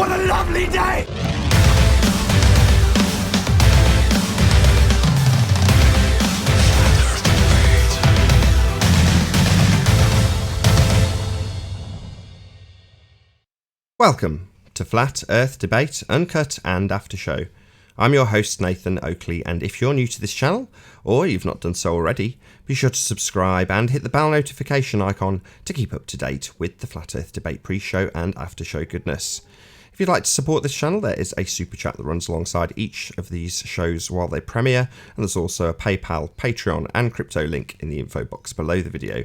What a lovely day! Welcome to Flat Earth Debate, Uncut and After Show. I'm your host Nathan Oakley, and if you're new to this channel, or you've not done so already, be sure to subscribe and hit the bell notification icon to keep up to date with the Flat Earth Debate pre-show and after-show goodness. If you'd like to support this channel, there is a super chat that runs alongside each of these shows while they premiere, and there's also a PayPal, Patreon and crypto link in the info box below the video.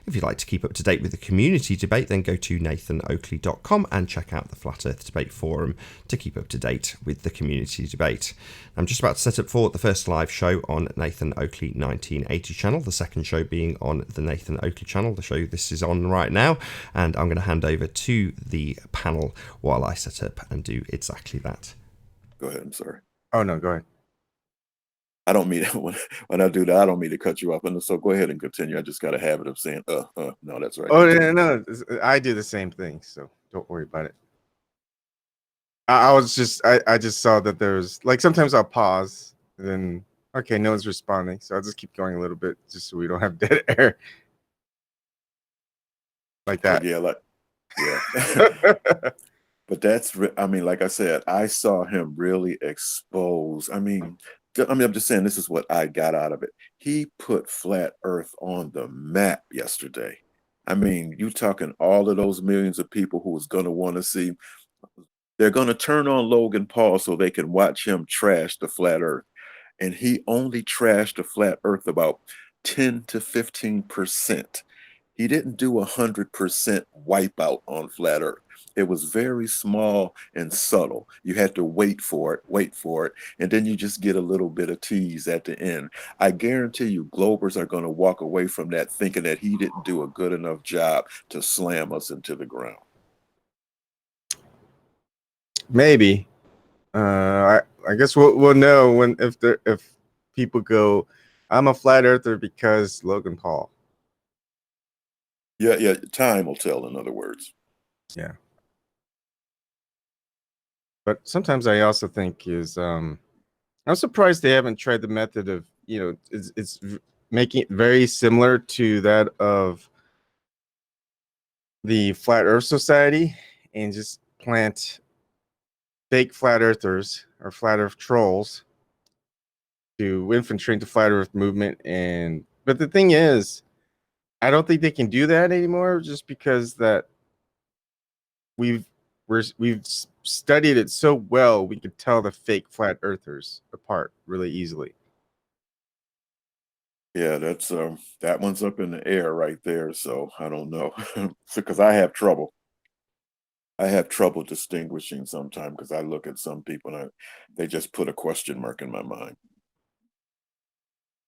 If you'd like to keep up to date with the community debate, then go to nathanoakley.com and check out the Flat Earth Debate forum to keep up to date with the community debate. I'm just about to set up for the first live show on Nathan Oakley 1980 channel, the second show being on the Nathan Oakley channel, the show this is on right now, and I'm going to hand over to the panel while I set up and do exactly that. Go ahead, I'm sorry. Oh, no, go ahead. I don't mean when I do that, I don't mean to cut you off. And so go ahead and continue. I just got a habit of saying, no, that's right. Oh, no, I do the same thing, so don't worry about it. I just saw that there's, like, sometimes I'll pause, and then, okay, no one's responding, so I'll just keep going a little bit, just so we don't have dead air. Like that. Yeah. But that's, I mean, like I said, I saw him really expose. I mean, I'm just saying this is what I got out of it. He put flat Earth on the map yesterday. I mean, you talking all of those millions of people who was going to want to see, they're going to turn on Logan Paul so they can watch him trash the flat Earth. And he only trashed the flat Earth about 10 to 15%. He didn't do 100% wipeout on flat Earth. It was very small and subtle. You had to wait for it, and then you just get a little bit of tease at the end. I guarantee you Globers are going to walk away from that thinking that he didn't do a good enough job to slam us into the ground. Maybe. I guess we'll know when if people go, I'm a flat earther because Logan Paul. Yeah, time will tell, in other words. Yeah. But sometimes I also think I'm surprised they haven't tried the method of, it's making it very similar to that of the Flat Earth Society and just plant fake flat earthers or flat earth trolls to infiltrate the flat earth movement. But the thing is, I don't think they can do that anymore, just because that we've studied it so well, we could tell the fake flat earthers apart really easily. Yeah, that's that one's up in the air right there. So I don't know, because I have trouble distinguishing sometimes, because I look at some people and they just put a question mark in my mind.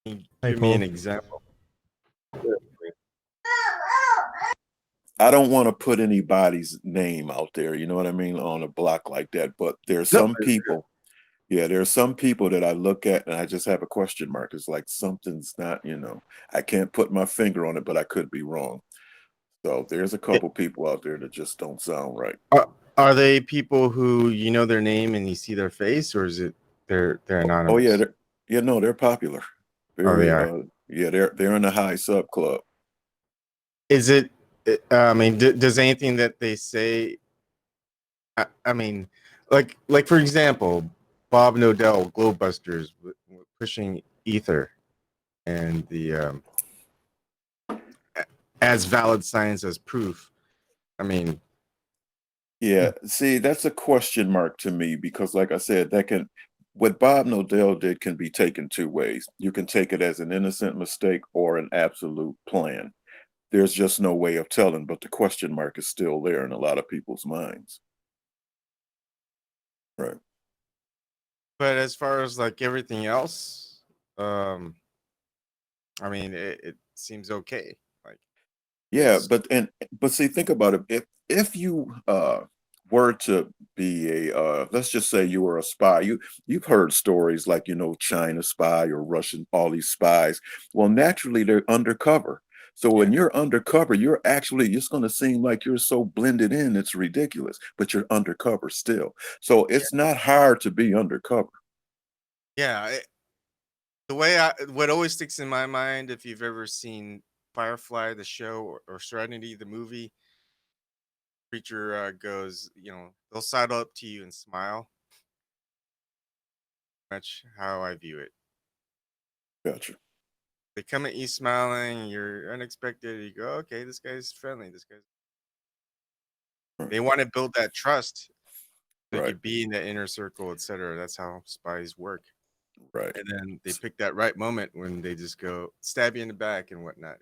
Give me an example. I don't want to put anybody's name out there, you know what I mean, on a block like that. But there's some people, there are some people that I look at and I just have a question mark. It's like something's not, I can't put my finger on it, but I could be wrong. So there's a couple people out there that just don't sound right. Are they people who you know their name and you see their face, or is it they're anonymous? Oh yeah, they're popular. They are. They're in the high sub club. Is it? I mean, does anything that they say? I mean, like for example, Bob Nodell, Globebusters, pushing ether, and the as valid science as proof. I mean, yeah. See, that's a question mark to me, because, like I said, what Bob Nodell did can be taken two ways. You can take it as an innocent mistake or an absolute plan. There's just no way of telling, but the question mark is still there in a lot of people's minds. Right. But as far as like everything else, I mean, it seems okay. Like, yeah, but see, think about it. If you were to be a let's just say you were a spy, you've heard stories like, China spy or Russian, all these spies. Well, naturally they're undercover. So when Yeah. you're undercover, you're actually, it's going to seem like you're so blended in, it's ridiculous, but you're undercover still. So Yeah. it's not hard to be undercover. Yeah. What always sticks in my mind, if you've ever seen Firefly, the show, or Serenity, the movie, creature goes, they'll sidle up to you and smile. Much how I view it. Gotcha. They come at you smiling, you're unexpected. You go, okay, this guy's friendly. This guy's. Right. They want to build that trust. They Right. could be in that inner circle, etc. That's how spies work. Right. And then they pick that right moment when they just go stab you in the back and whatnot.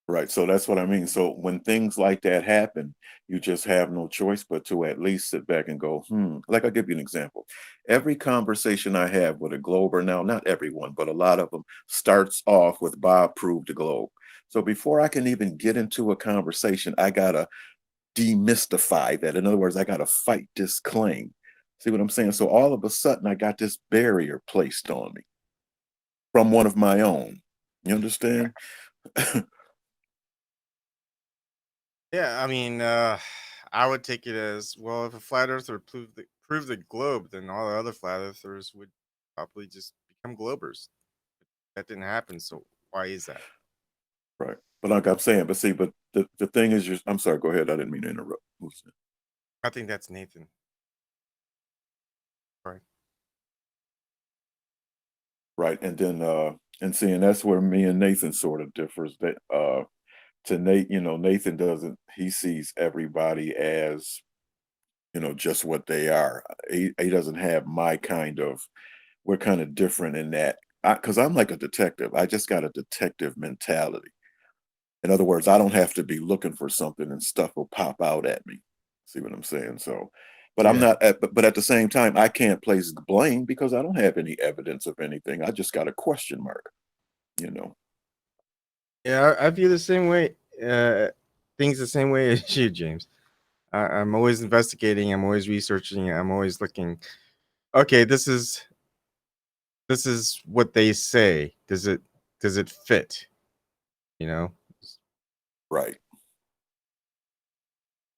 Right. So that's what I mean. So when things like that happen, you just have no choice but to at least sit back and go, Like I'll give you an example. Every conversation I have with a Glober now, not everyone, but a lot of them starts off with Bob proved the globe. So before I can even get into a conversation, I gotta demystify that. In other words, I gotta fight this claim. See what I'm saying? So all of a sudden I got this barrier placed on me from one of my own. You understand? Yeah, I mean, I would take it as, well, if a flat earther proved the globe, then all the other flat earthers would probably just become globers. That didn't happen, so why is that? Right. But like I'm saying, but see, but the thing is, I'm sorry, go ahead. I didn't mean to interrupt. Who's that? I think that's Nathan. Right. Right. And then, and seeing that's where me and Nathan sort of differs. That to Nate, Nathan doesn't, he sees everybody as, just what they are. He doesn't have my kind of, we're kind of different in that. Because I'm like a detective. I just got a detective mentality. In other words, I don't have to be looking for something and stuff will pop out at me. See what I'm saying? So, but I'm Yeah. not but at the same time, I can't place blame because I don't have any evidence of anything. I just got a question mark, you know. Yeah, I view the same way, things the same way as you, James. I'm always investigating. I'm always researching. I'm always looking. Okay, this is what they say. Does it fit? You know? Right.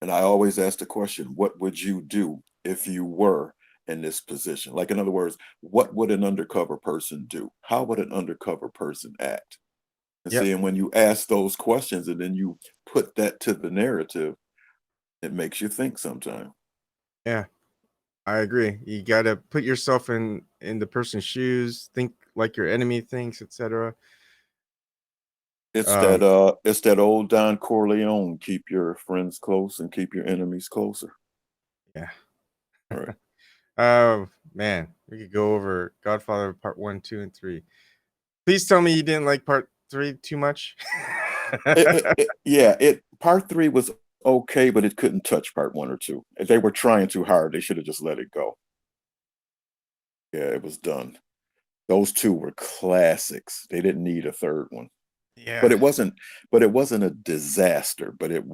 And I always ask the question, what would you do if you were in this position? Like, in other words, what would an undercover person do? How would an undercover person act? And Yep. see, and when you ask those questions and then you put that to the narrative, it makes you think sometimes. Yeah, I agree. You got to put yourself in the person's shoes. Think like your enemy thinks, etc. Um, It's that old Don Corleone, keep your friends close and keep your enemies closer. yeah. All right. Oh man, we could go over Godfather Part 1, 2, and 3. Please tell me you didn't like Part 3 too much. Yeah, it part three was okay, but it couldn't touch part one or two. They were trying too hard. They should have just let it go. Yeah, it was done. Those two were classics. They didn't need a third one. But Yeah. it wasn't a disaster, but it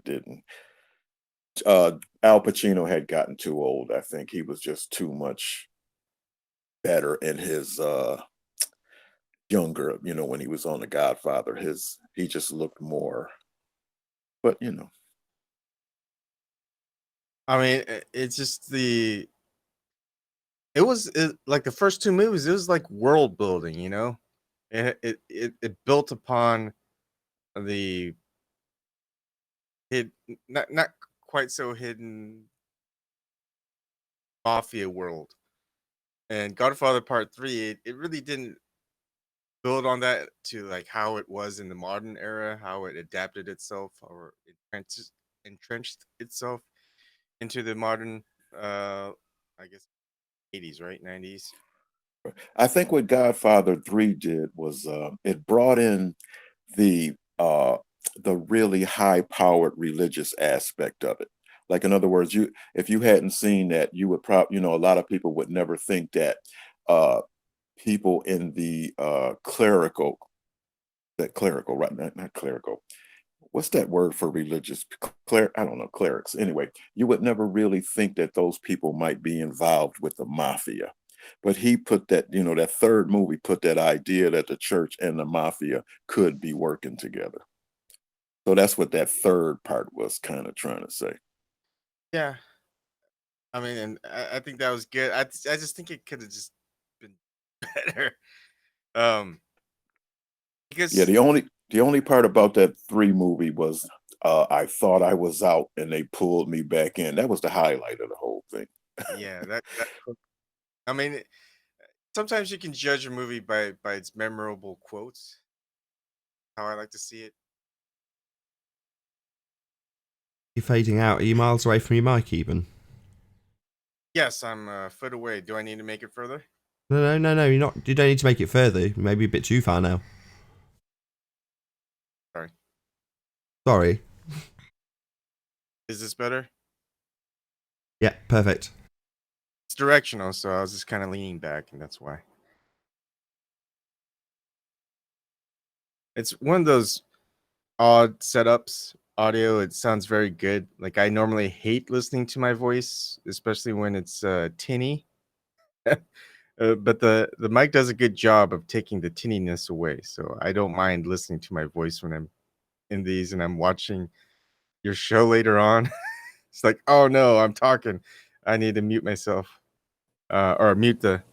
didn't. Al Pacino had gotten too old. I think he was just too much better in his younger, when he was on The Godfather. He just looked more, but I mean, it's just like the first two movies, it was like world building. It built upon the hid not quite so hidden mafia world. And Godfather Part 3, it really didn't build on that to like how it was in the modern era, how it adapted itself or entrenched itself into the modern, I guess, 80s, right? 90s. I think what Godfather 3 did was it brought in the uh the really high powered religious aspect of it. Like, in other words, if you hadn't seen that, you would probably, a lot of people would never think that uh people in the clerical, right? Not clerical. What's that word for religious? I don't know, clerics. Anyway, you would never really think that those people might be involved with the mafia. But he put that, that third movie put that idea that the church and the mafia could be working together. So that's what that third part was kind of trying to say. Yeah. I mean, and I think that was good. I just think it could have just been better. Um, Yeah, because the only part about that 3 movie was I thought I was out and they pulled me back in. That was the highlight of the whole thing. yeah, that I mean, sometimes you can judge a movie by its memorable quotes. How I like to see it. You're fading out. Are you miles away from your mic even? Yes, I'm a foot away. Do I need to make it further? No. You're not. You don't need to make it further. Maybe a bit too far now. Sorry. Sorry. Is this better? Yeah, perfect. It's directional, so I was just kind of leaning back, and that's why. It's one of those odd setups. Audio, it sounds very good. Like I normally hate listening to my voice, especially when it's tinny. But the mic does a good job of taking the tinniness away. So I don't mind listening to my voice when I'm in these and I'm watching your show later on. It's like, oh no, I'm talking. I need to mute myself. Or mute the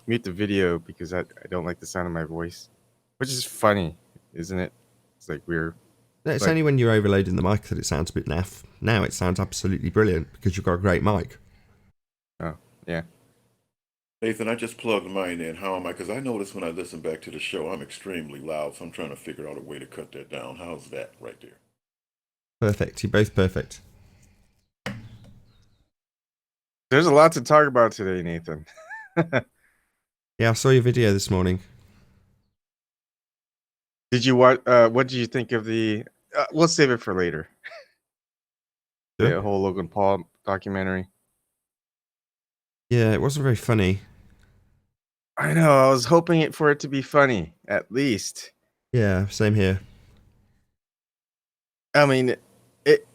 video because I don't like the sound of my voice. Which is funny, isn't it? It's like weird. No, it's Like, only when you're overloading the mic that it sounds a bit naff. Now it sounds absolutely brilliant because you've got a great mic. oh, yeah. Nathan, I just plugged mine in. How am I? Because I noticed when I listen back to the show, I'm extremely loud, so I'm trying to figure out a way to cut that down. How's that right there? Perfect. You're both perfect. There's a lot to talk about today, Nathan. Yeah, I saw your video this morning. Did you what did you think of the we'll save it for later. Sure. The whole Logan Paul documentary. Yeah, it wasn't very funny. I know, I was hoping for it to be funny, at least. Yeah, same here. I mean, it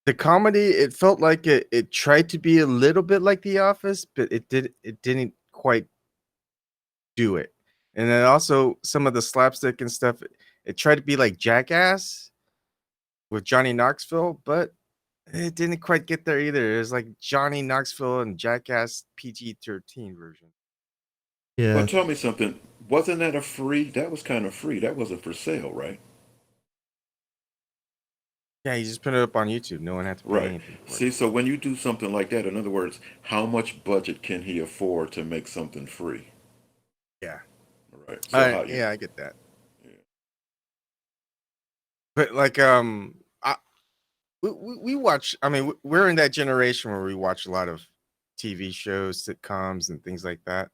the comedy, it felt like it tried to be a little bit like The Office, but it didn't quite do it. And then also some of the slapstick and stuff, it tried to be like Jackass with Johnny Knoxville, but it didn't quite get there either. It was like Johnny Knoxville and Jackass PG-13 version. Yeah. Well, tell me something. Wasn't that a free? That was kind of free. That wasn't for sale, right? Yeah, you just put it up on YouTube. No one had to pay Right. anything for it. See, so when you do something like that, in other words, how much budget can he afford to make something free? Yeah. Right. So how you? Yeah, I get that. Yeah. But like we watch, I mean, we're in that generation where we watch a lot of TV shows, sitcoms and things like that.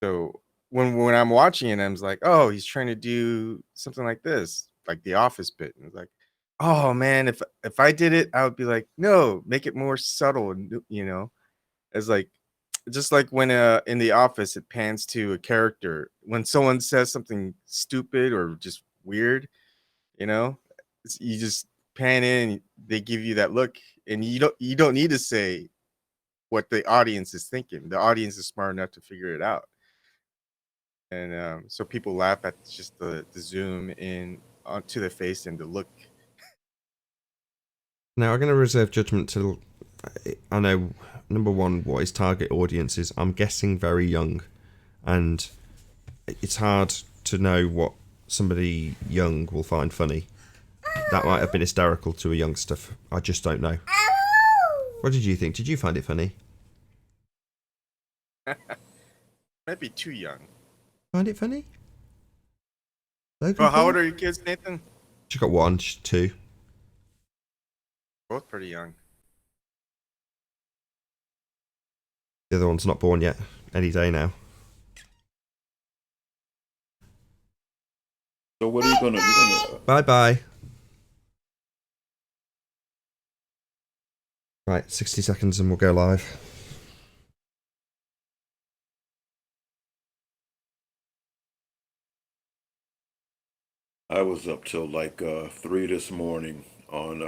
So when I'm watching it, I'm like, oh, he's trying to do something like this, like the Office bit. And it's like, oh man, if I did it, I would be like, no, make it more subtle and as like just like when in the Office it pans to a character when someone says something stupid or just weird, you know, you just pan in, they give you that look, and you don't need to say what the audience is thinking. The audience is smart enough to figure it out. And so people laugh at just the zoom in onto the face and the look. Now, I'm going to reserve judgment till I know, number one, what his target audience is. I'm guessing very young. And it's hard to know what somebody young will find funny. That might have been hysterical to a youngster. I just don't know. What did you think? Did you find it funny? Might be too young. Find it funny? Logan Well, how Paul? old are your kids, Nathan? She's got one, she's two. Both pretty young. The other one's not born yet. Any day now. So what are you gonna? Bye bye. Right, 60 seconds and we'll go live. I was up till like 3 this morning on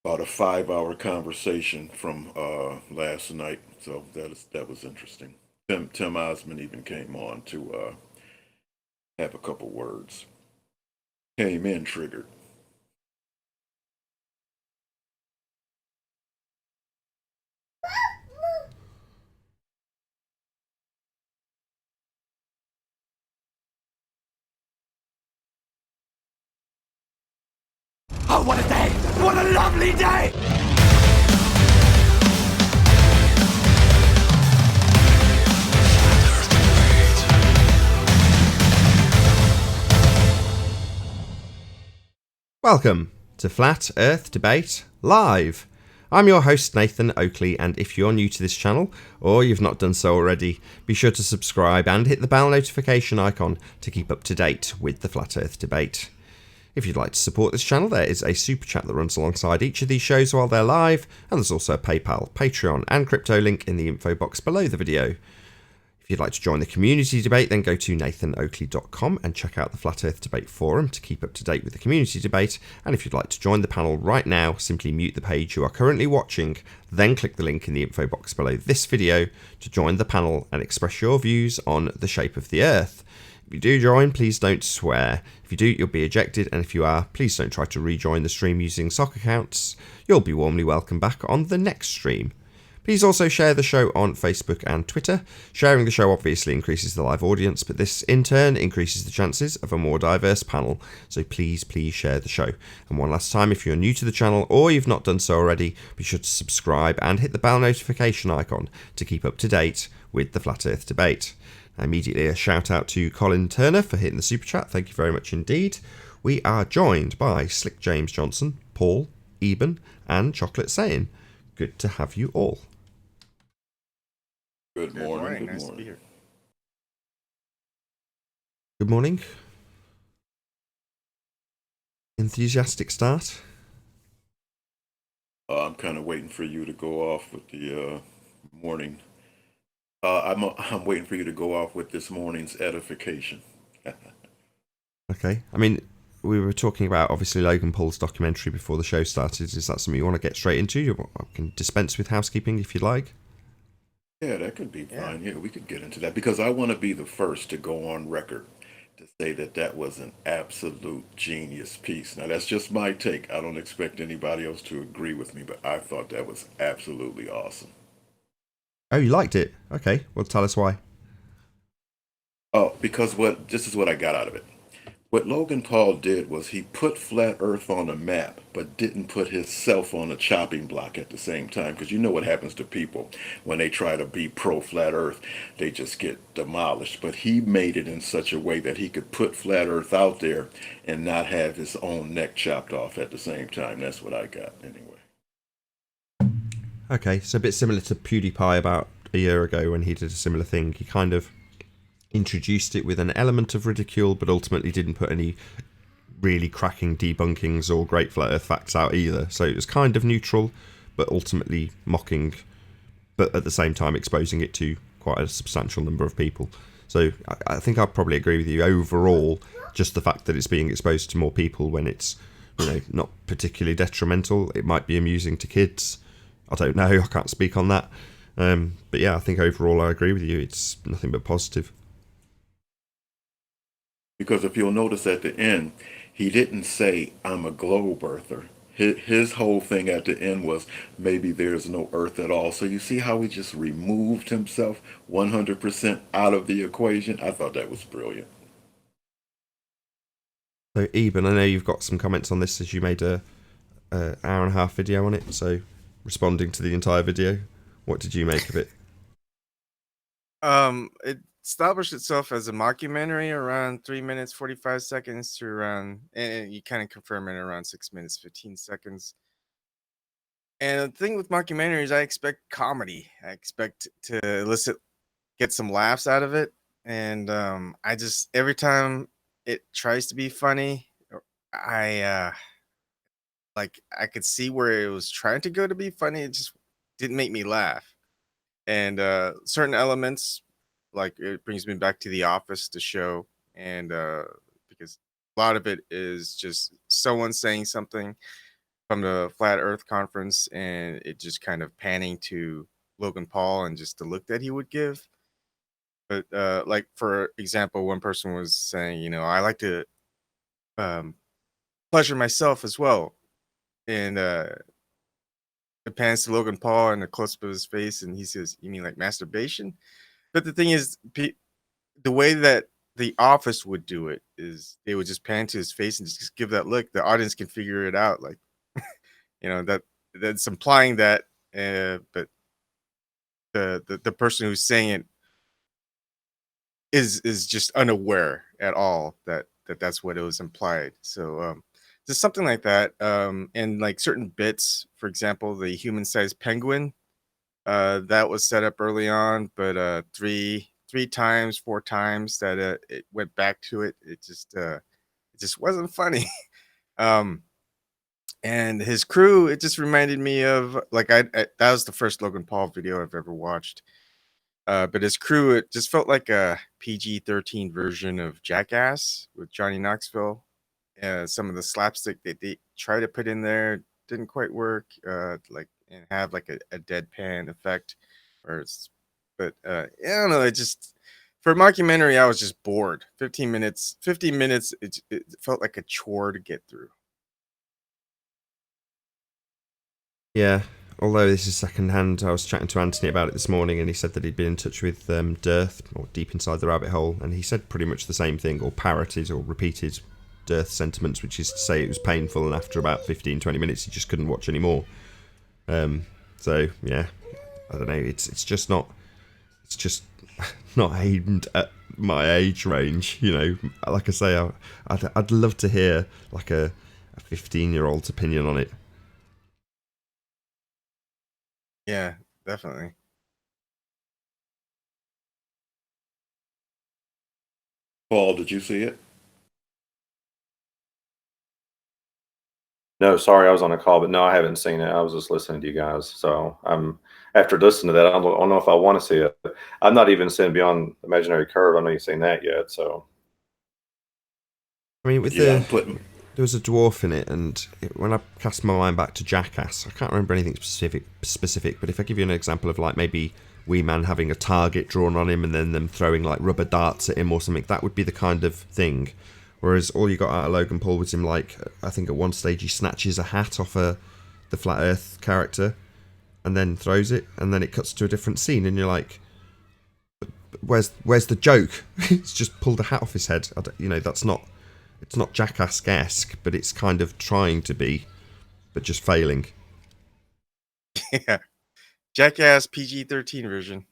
about a 5-hour conversation from last night. So that was interesting. Tim Osmond even came on to have a couple words. Came in triggered. Oh, what a day! What a lovely day! Welcome to Flat Earth Debate Live. I'm your host Nathan Oakley, and if you're new to this channel, or you've not done so already, be sure to subscribe and hit the bell notification icon to keep up to date with the Flat Earth Debate. If you'd like to support this channel, there is a super chat that runs alongside each of these shows while they're live, and there's also a PayPal, Patreon and crypto link in the info box below the video. If you'd like to join the community debate, then go to nathanoakley.com and check out the Flat Earth Debate forum to keep up to date with the community debate. And if you'd like to join the panel right now, simply mute the page you are currently watching, then click the link in the info box below this video to join the panel and express your views on the shape of the Earth. If you do join, please don't swear. If you do, you'll be ejected, and if you are, please don't try to rejoin the stream using sock accounts. You'll be warmly welcome back on the next stream. Please also share the show on Facebook and Twitter. Sharing the show obviously increases the live audience, but this in turn increases the chances of a more diverse panel, so please share the show. And one last time, if you're new to the channel or you've not done so already, be sure to subscribe and hit the bell notification icon to keep up to date with the Flat Earth Debate. Now, immediately a shout out to Colin Turner for hitting the super chat, thank you very much indeed. We are joined by Slick James Johnson, Paul, Eben and Chocolate Saying. Good to have you all. Good morning. Nice to be here. Good morning. Enthusiastic start. I'm kind of waiting for you to go off with the morning. I'm waiting for you to go off with this morning's edification. Okay. I mean, we were talking about obviously Logan Paul's documentary before the show started. Is that something you want to get straight into? I can dispense with housekeeping if you'd like. Yeah, that could be fine. Yeah, we could get into that because I want to be the first to go on record to say that that was an absolute genius piece. Now, that's just my take. I don't expect anybody else to agree with me, but I thought that was absolutely awesome. Oh, you liked it? Okay. Well, tell us why. Oh, because this is what I got out of it. What Logan Paul did was he put flat Earth on a map, but didn't put himself on a chopping block at the same time. Because you know what happens to people when they try to be pro-flat Earth, they just get demolished. But he made it in such a way that he could put flat Earth out there and not have his own neck chopped off at the same time. That's what I got anyway. Okay, so a bit similar to PewDiePie about a year ago when he did a similar thing. He kind of introduced it with an element of ridicule, but ultimately didn't put any really cracking debunkings or great flat earth facts out either. So it was kind of neutral, but ultimately mocking, but at the same time exposing it to quite a substantial number of people. So I think I'd probably agree with you overall, just the fact that it's being exposed to more people when it's, you know, not particularly detrimental. It might be amusing to kids. I don't know, I can't speak on that. But yeah, I think overall I agree with you. It's nothing but positive. Because if you'll notice at the end, he didn't say, I'm a globe earther. His whole thing at the end was, maybe there's no Earth at all. So you see how he just removed himself 100% out of the equation? I thought that was brilliant. So Eben, I know you've got some comments on this as you made a hour and a half video on it. So responding to the entire video, what did you make of it? It established itself as a mockumentary around 3 minutes 45 seconds to around, and you kind of confirm it around 6 minutes 15 seconds. And the thing with documentaries, I expect comedy. I expect to get some laughs out of it. And I just, every time it tries to be funny, I I could see where it was trying to go to be funny. It just didn't make me laugh. And certain elements, like it brings me back to The Office, the show, and because a lot of it is just someone saying something from the Flat Earth conference, and it just kind of panning to Logan Paul and just the look that he would give. But like for example, one person was saying, I like to pleasure myself as well, and it pans to Logan Paul and a close up of his face, and he says, "You mean like masturbation?" But the thing is, the way that The Office would do it is they would just pan to his face and just give that look. The audience can figure it out, like that that's implying that, but the person who's saying it is just unaware at all that's what it was implied. So just something like that. And like certain bits, for example, the human-sized penguin, that was set up early on, but three times, four times that it went back to it, it just wasn't funny. um and his crew, it just reminded me of like that was the first Logan Paul video I've ever watched. But his crew, it just felt like a PG-13 version of Jackass with Johnny Knoxville. Some of the slapstick that they try to put in there didn't quite work. Like and have like a deadpan effect, or but I don't know. It just for a mockumentary, I was just bored. 15 minutes, 50 minutes. It felt like a chore to get through. Yeah, although this is secondhand, I was chatting to Anthony about it this morning, and he said that he'd been in touch with Dearth, or Deep Inside the Rabbit Hole, and he said pretty much the same thing, or parroted or repeated Dearth sentiments, which is to say it was painful, and after about 15-20 minutes he just couldn't watch anymore. So yeah, I don't know, it's just not aimed at my age range, like I say, I'd love to hear like a 15-year-old's opinion on it. Yeah, definitely. Paul, did you see it? No, sorry, I was on a call, but no, I haven't seen it. I was just listening to you guys. So after listening to that, I don't know if I want to see it. I'm not even seen Beyond Imaginary Curve. I know you've seen that yet. So I mean, with Yeah, there was a dwarf in it, and when I cast my mind back to Jackass, I can't remember anything specific. But if I give you an example of like maybe Wee Man having a target drawn on him and then them throwing like rubber darts at him or something, that would be the kind of thing. Whereas all you got out of Logan Paul was him like, I think at one stage he snatches a hat off the Flat Earth character and then throws it, and then it cuts to a different scene, and you're like, where's the joke? It's just pulled a hat off his head. That's not. It's not Jackass-esque, but it's kind of trying to be, but just failing. Yeah, Jackass PG-13 version.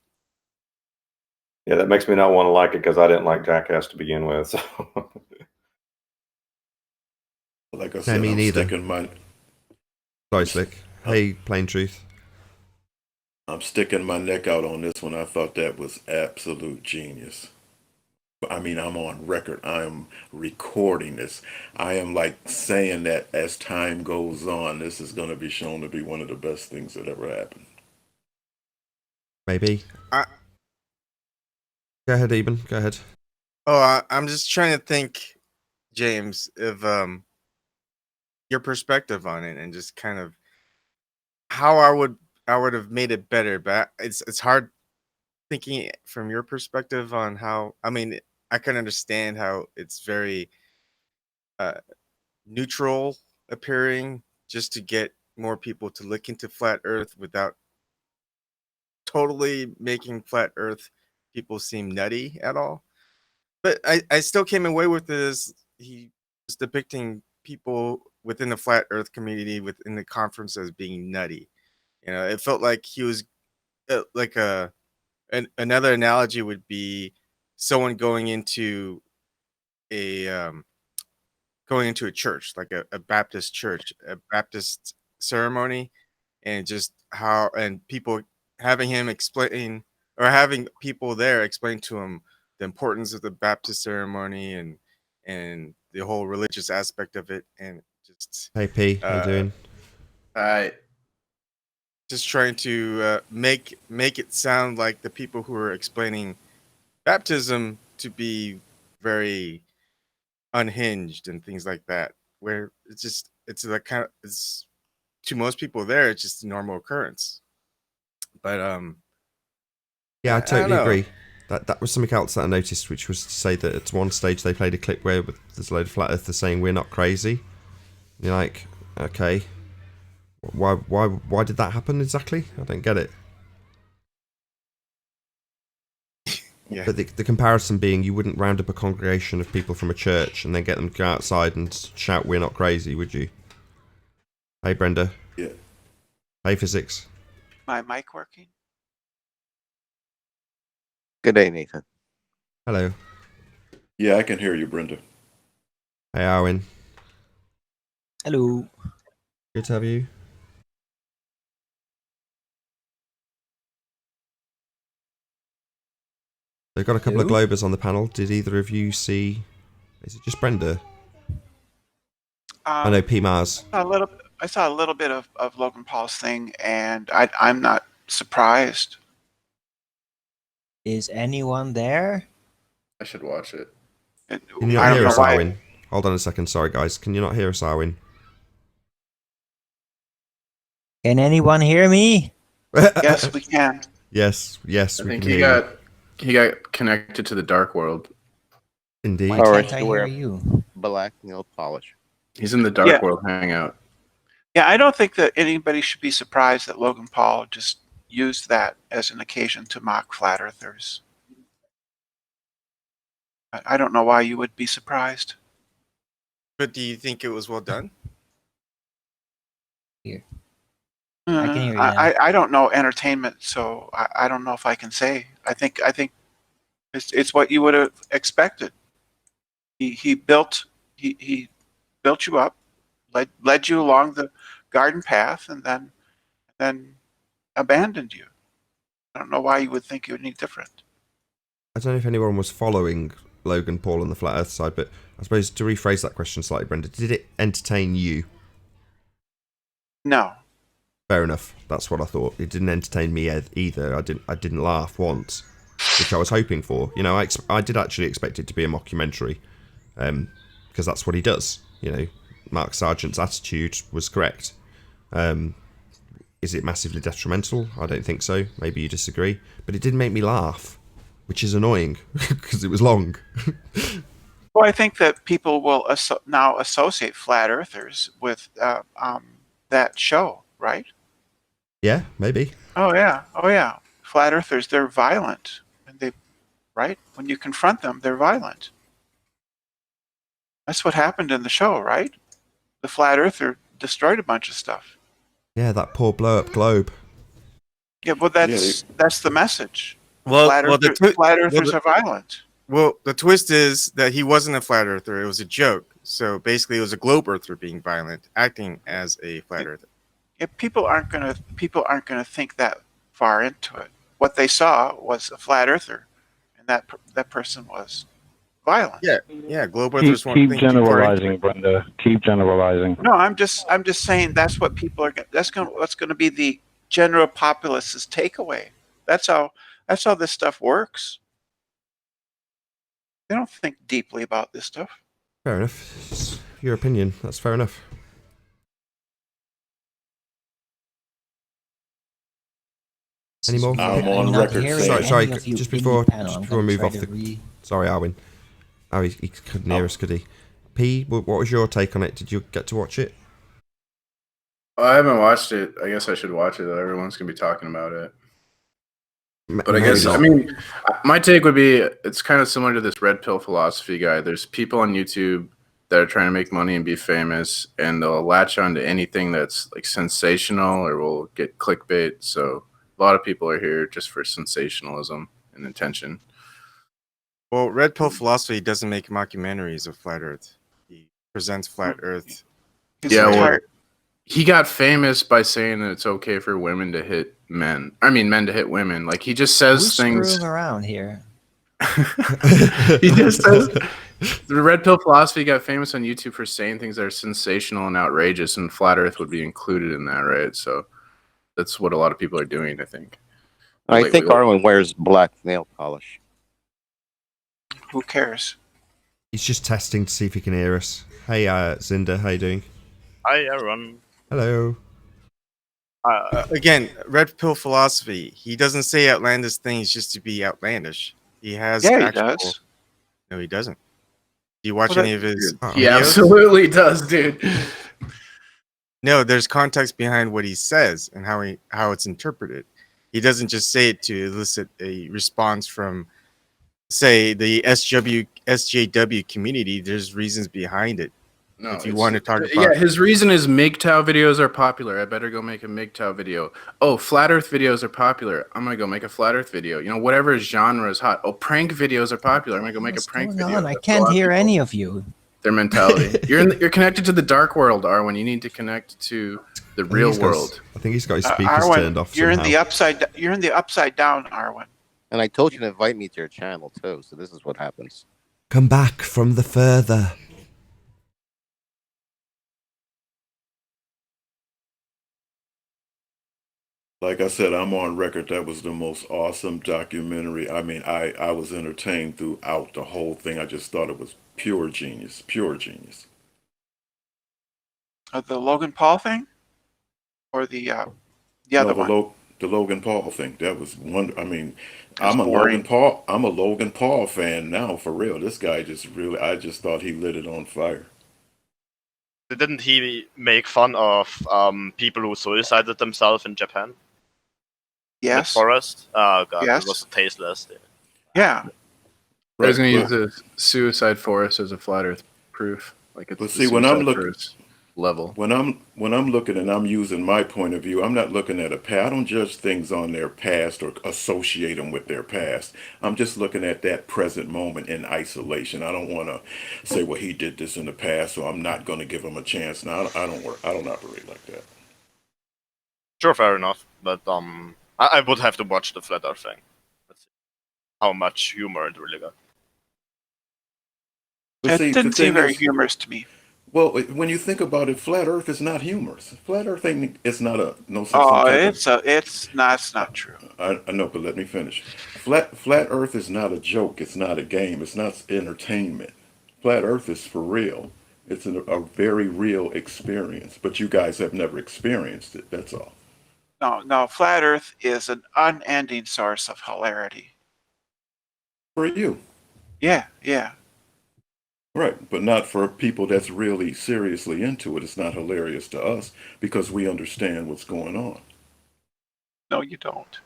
yeah, that makes me not want to like it because I didn't like Jackass to begin with. So. like I No, said, me I'm neither. sticking my Sorry, Slick. Hey, Plain Truth. I'm sticking my neck out on this one. I thought that was absolute genius. I mean, I'm on record. I am recording this. I am like saying that as time goes on, this is going to be shown to be one of the best things that ever happened. Maybe. I, Go ahead, Eben. Go ahead. I'm just trying to think, James, of your perspective on it, and just kind of how I would have made it better. But it's hard thinking from your perspective on how. I mean, I can understand how it's very uh, neutral appearing, just to get more people to look into flat Earth without totally making flat Earth people seem nutty at all. But I still came away with this. He was depicting people within the flat Earth community within the conference as being nutty. It felt like he was like another analogy would be someone a going into a church, like a Baptist church, a Baptist ceremony, and just how and people having him explain, or having people there explain to him the importance of the Baptist ceremony and the whole religious aspect of it, and just Hey, P. How you doing? I just trying to make it sound like the people who are explaining baptism to be very unhinged and things like that, where it's like kind of, it's to most people there it's just a normal occurrence. But Yeah, I I don't totally know. agree. That was something else that I noticed, which was to say that at one stage they played a clip where there's a load of flat earthers saying we're not crazy. You're like, okay, why did that happen exactly? I don't get it. Yeah. But the comparison being, you wouldn't round up a congregation of people from a church and then get them to go outside and shout we're not crazy, would you? Hey Brenda. Yeah. Hey Physics. My mic working? Good day, Nathan. Hello. Yeah, I can hear you, Brenda. Hey Arwin. Hello. Good to have you. They've got a couple of Globers on the panel. Did either of you see? Is it just Brenda? I know P Mars. I saw a little bit of Logan Paul's thing, and I'm not surprised. Is anyone there? I should watch it. It- Can you I not don't hear know us, why. Arwin? Hold on a second. Sorry, guys. Can you not hear us, Arwin? Can anyone hear me? Yes, we can. Yes. I We think can he hear got connected to the dark world. you. Indeed. Why All right, can't I you hear wear- you? Black nail polish. He's in the dark Yeah. world hangout. Yeah, I don't think that anybody should be surprised that Logan Paul just used that as an occasion to mock flat earthers. I don't know why you would be surprised. But do you think it was well done? I can hear you I don't know entertainment, so I don't know if I can say. I think it's what you would have expected. He built you up, led you along the garden path, and then abandoned you. I don't know why you would think it would be different. I don't know if anyone was following Logan Paul on the Flat Earth side, but I suppose to rephrase that question slightly, Brenda, did it entertain you? No. Fair enough. That's what I thought. It didn't entertain me either. I didn't laugh once, which I was hoping for. You know, I did actually expect it to be a mockumentary, because that's what he does. You know, Mark Sargent's attitude was correct. Is it massively detrimental? I don't think so. Maybe you disagree, but it did make me laugh, which is annoying because it was long. Well, I think that people will now associate flat earthers with that show, right? Yeah, maybe. Oh yeah. Flat earthers, they're violent, and right? When you confront them, they're violent. That's what happened in the show, right? The flat earther destroyed a bunch of stuff. Yeah, that poor blow-up globe. Yeah, well, that's the message. Well, Flat earthers are violent. Well, the twist is that he wasn't a flat earther. It was a joke. So basically, it was a globe earther being violent, acting as a flat earther. Yeah, people aren't gonna think that far into it. What they saw was a flat earther, and that person was violent. Yeah, globe earthers won't Keep think too far into generalizing, it. Brenda. Keep generalizing. No, I'm just saying that's what people are. What's going to be the general populace's takeaway. That's how this stuff works. They don't think deeply about this stuff. Fair enough. It's your opinion. That's fair enough. Any more? I'm on record saying- Sorry, just before we move off the... Sorry, Arwin. Oh, he couldn't hear us, could he? P, what was your take on it? Did you get to watch it? I haven't watched it. I guess I should watch it, though. Everyone's going to be talking about it. But I guess, I mean, my take would be it's kind of similar to this red pill philosophy guy. There's people on YouTube that are trying to make money and be famous, and they'll latch on to anything that's like sensational or will get clickbait. So a lot of people are here just for sensationalism and attention. Well, red pill philosophy doesn't make mockumentaries of flat Earth. He presents flat Earth. He got famous by saying that it's okay for women to hit men. I mean, men to hit women. Like, he just says Who's things. screwing around here? He just says the red pill philosophy got famous on YouTube for saying things that are sensational and outrageous, and flat Earth would be included in that, right? So that's what a lot of people are doing, I think. I think Arlen wears black nail polish. Who cares? He's just testing to see if he can hear us. Hey, Zinda, how you doing? Hi, everyone. Hello. Again, red pill philosophy. He doesn't say outlandish things just to be outlandish. He has Yeah, he actual. does. No, he doesn't. Do you watch Well, any of his He videos? absolutely does, dude. No, there's context behind what he says and how it's interpreted. He doesn't just say it to elicit a response from, say, the SJW community. There's reasons behind it. No, If you want to talk yeah, about, his reason is MGTOW videos are popular. I better go make a MGTOW video. Oh, flat Earth videos are popular. I'm gonna go make a flat Earth video. You know, whatever genre is hot. Oh, prank videos are popular. I'm gonna go make What's a prank going video. on? I That's a can't lot of hear people- any of you. Their mentality. You're connected to the dark world, Arwen. You need to connect to the real world. I think he's got his speakers Arwen, turned off you're somehow. You're in the upside down, Arwen. And I told you to invite me to your channel too. So this is what happens. Come back from the further. Like I said, I'm on record. That was the most awesome documentary. I mean, I was entertained throughout the whole thing. I just thought it was pure genius, pure genius. The Logan Paul thing, or the other one. The Logan Paul thing. That was one. I mean, That's I'm a boring. Logan Paul fan now, for real. This guy I just thought he lit it on fire. Didn't he make fun of people who suicided themselves in Japan? In the Yes. forest? Oh god, Yes. that was tasteless. Yeah. I was gonna Right, use the suicide forest as a flat Earth proof. Like it's But the see, when I'm suicide looking- forest level. When I'm looking and I'm using my point of view, I'm not looking at a past. I don't judge things on their past or associate them with their past. I'm just looking at that present moment in isolation. I don't want to say, well, he did this in the past, so I'm not going to give him a chance. Now, I don't work. I don't operate like that. Sure, fair enough. But I would have to watch the Flat Earth thing. Let's see how much humor it really got. But It see, didn't the seem thing very is, humorous to me. well, when you think about it, flat Earth is not humorous. Flat Earth ain't. It's not a no. Oh, it's not true. I know, but let me finish. Flat Earth is not a joke. It's not a game. It's not entertainment. Flat Earth is for real. It's a very real experience. But you guys have never experienced it. That's all. No, flat Earth is an unending source of hilarity. For you, Yeah. right? But not for people that's really seriously into it. It's not hilarious to us because we understand what's going on. No, you don't.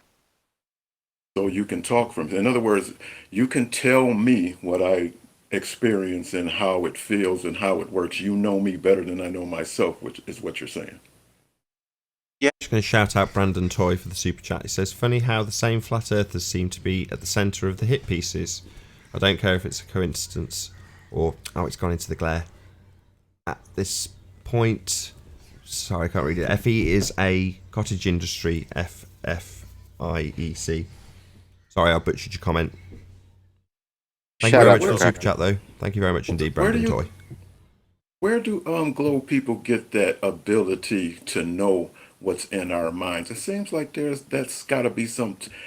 So you can talk from. In other words, you can tell me what I experience and how it feels and how it works. You know me better than I know myself, which is what you're saying. Just going to shout out Brandon Toy for the super chat. He says, funny how the same flat earthers seem to be at the centre of the hit pieces. I don't care if it's a coincidence or... Oh, it's gone into the glare. At this point... Sorry, I can't read it. FE is a cottage industry. FFIEC. Sorry, I butchered your comment. Thank you Shout very out much for to the Cracker. super chat, though. Thank you very much indeed, Where do Brandon you- Toy. Where do Globe people get that ability to know what's in our minds? It seems like that's got to be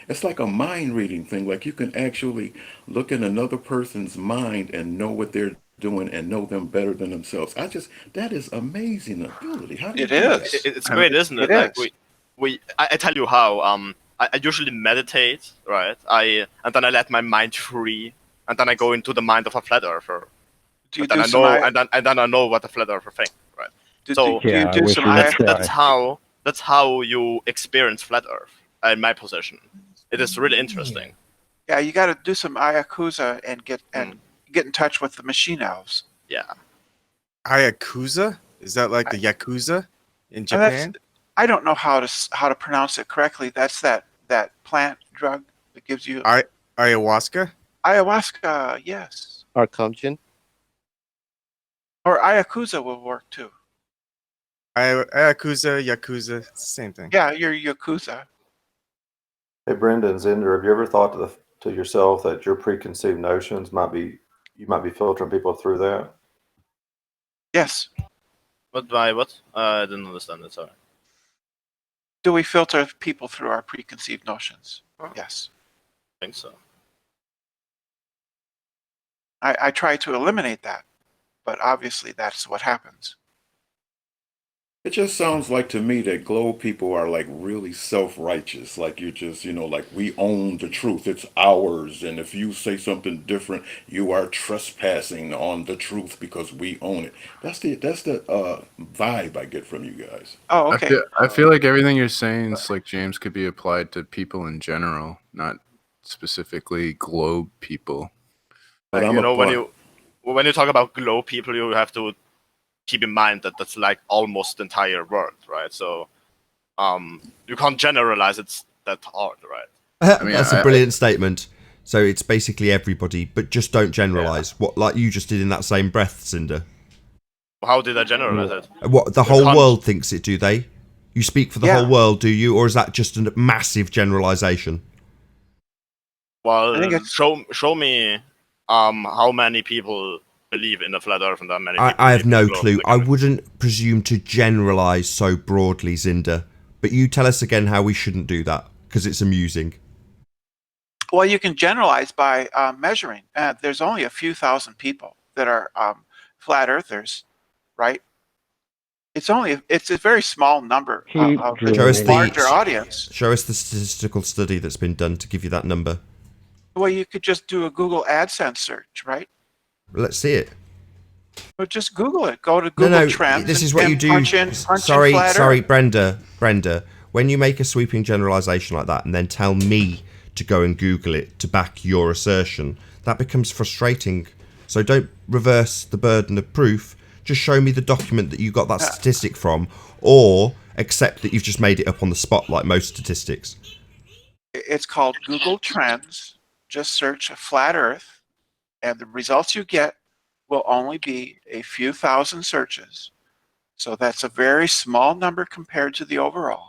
it's like a mind reading thing. Like you can actually look in another person's mind and know what they're doing and know them better than themselves. That is amazing ability. How do you It do is. that? It's great, isn't it? It Like is. I tell you how. I usually meditate, right? And then I let my mind free, and then I go into the mind of a flat earther. Do you And then do I some know, aya- and then I know what a flat earther thinks, right? So do you Yeah, I do wish some we had aya- that's how you experience flat Earth. In my position, it is really interesting. Yeah, you got to do some Ayakusa and get in touch with the machine elves. Yeah, Ayakusa? Is that like the Yakuza in And that's- Japan? I don't know how to pronounce it correctly. That's that plant drug that gives you Ayahuasca? ayahuasca. Yes, Arcumgen. or Ayakusa will work too. Ayakusa, Yakuza, it's the same thing. Yeah, you're Yakuza. Hey, Brendan, Zinder, have you ever thought to yourself that your preconceived notions you might be filtering people through that? Yes. but by what? I didn't understand it. Sorry. Do we filter people through our preconceived notions? Yes. I think so. I try to eliminate that, but obviously that's what happens. It just sounds like to me that globe people are like really self-righteous. Like you're just, like we own the truth. It's ours. And if you say something different, you are trespassing on the truth because we own it. That's the vibe I get from you guys. Oh, I okay. feel like everything you're saying is like James could be applied to people in general, not specifically globe people. But I'm You know, when applying. you talk about globe people, you have to keep in mind that that's like almost the entire world, right? So you can't generalize it that hard, right? mean, That's a brilliant statement. So it's basically everybody, but just don't generalize. What, like you just did in that same breath, Cinder. How did I generalize it? What the You whole can't- world thinks it, do they? You speak for the Yeah. whole world, do you, or is that just a massive generalization? Well, I think it's- show me how many people believe in the flat Earth and how many people I have believe in no the globe. clue. I wouldn't presume to generalize so broadly, Zinder. But you tell us again how we shouldn't do that, because it's amusing. Well, you can generalize by measuring. There's only a few thousand people that are flat earthers, right? It's a very small number of the Show us larger audience. Show us the statistical study that's been done to give you that number. Well, you could just do a Google AdSense search, right? Let's see it. But just Google it. Go to Google Trends. This is and- what and you do. punch in Sorry, flat Earth. Brenda. When you make a sweeping generalization like that and then tell me to go and Google it to back your assertion, that becomes frustrating. So don't reverse the burden of proof. Just show me the document that you got that statistic from, or accept that you've just made it up on the spot like most statistics. It's called Google Trends. Just search flat Earth, and the results you get will only be a few thousand searches. So that's a very small number compared to the overall.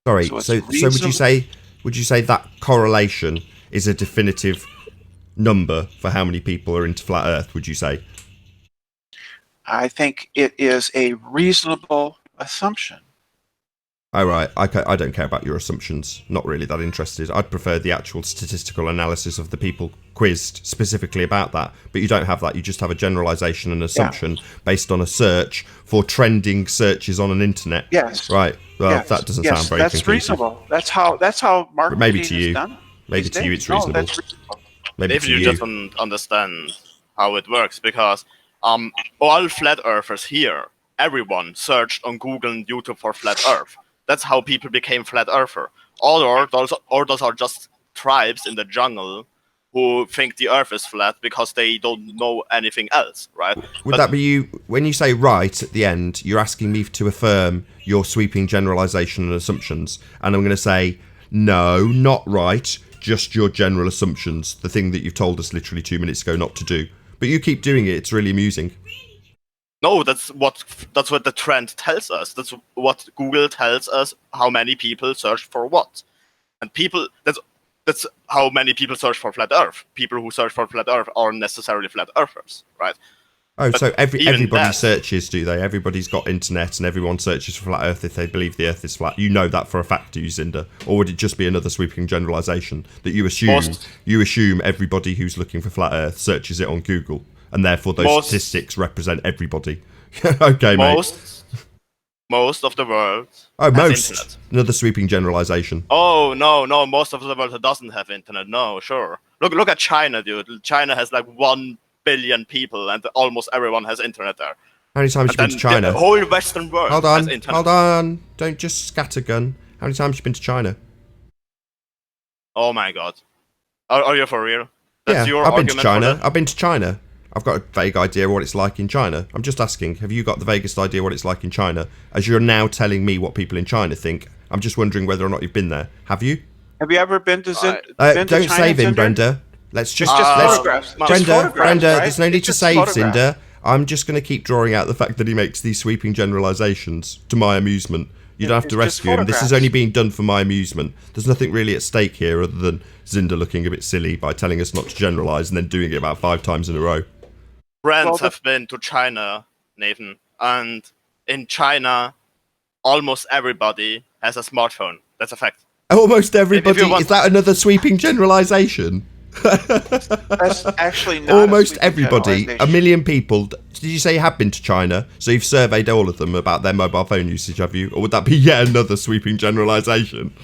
Sorry, So it's so would you say that correlation is a definitive number for how many people are into flat Earth, would you say? I think it is a reasonable assumption. Oh, right. I don't care about your assumptions. Not really that interested. I'd prefer the actual statistical analysis of the people quizzed specifically about that. But you don't have that. You just have a generalization and assumption based on a search for trending searches on an internet. Yes. Right. Well, Yes. that doesn't Yes, sound very that's conclusive. reasonable. That's how marketing maybe to is you. done. Maybe these to you days. it's No, reasonable. that's reasonable. Maybe If to you you. just don't understand how it works, because all flat earthers here, everyone searched on Google and YouTube for flat Earth. That's how people became flat earther. Or those are just tribes in the jungle who think the Earth is flat because they don't know anything else, right? Would that be you? When you say right at the end, you're asking me to affirm your sweeping generalization and assumptions, and I'm going to say no, not right, just your general assumptions, the thing that you've told us literally 2 minutes ago not to do. But you keep doing it. It's really amusing. No, that's what the trend tells us. That's what Google tells us, how many people search for what. And that's how many people search for flat Earth. People who search for flat Earth aren't necessarily flat earthers, right? Oh, But so even everybody that- searches, do they? Everybody's got internet and everyone searches for flat Earth if they believe the Earth is flat. You know that for a fact, do you, Cinder? Or would it just be another sweeping generalization that you assume everybody who's looking for flat Earth searches it on Google, and therefore those statistics represent everybody? Okay, mate. Most of the world Oh, has most. internet. Another sweeping generalization. Oh no, most of the world doesn't have internet. No, sure. Look at China, dude. China has like 1 billion people, and almost everyone has internet there. How many times have you been to China? The whole Western world Hold has on, internet. hold on. Don't just scattergun. How many times have you been to China? Oh my god. Are you for real? That's your I've been to argument for China. that? I've been to China. I've got a vague idea of what it's like in China. I'm just asking, have you got the vaguest idea what it's like in China? As you're now telling me what people in China think, I'm just wondering whether or not you've been there. Have you? Have you ever been to been to Don't China, save him, Cinder? Brenda. Let's just It's just let's photographs. It's Brenda, photographs, Brenda, right? there's no need It's to just save photographs. Cinder. I'm just going to keep drawing out the fact that he makes these sweeping generalizations to my amusement. You don't have to It's just rescue him. This is photographs. only being done for my amusement. There's nothing really at stake here other than Zinder looking a bit silly by telling us not to generalize and then doing it about 5 times in a row. Friends have been to China, Nathan, and in China, almost everybody has a smartphone. That's a fact. Almost everybody. want- Is that another sweeping generalization? That's actually not Almost a everybody, a generalization. million people. Did you say have been to China? So you've surveyed all of them about their mobile phone usage, have you? Or would that be yet another sweeping generalisation?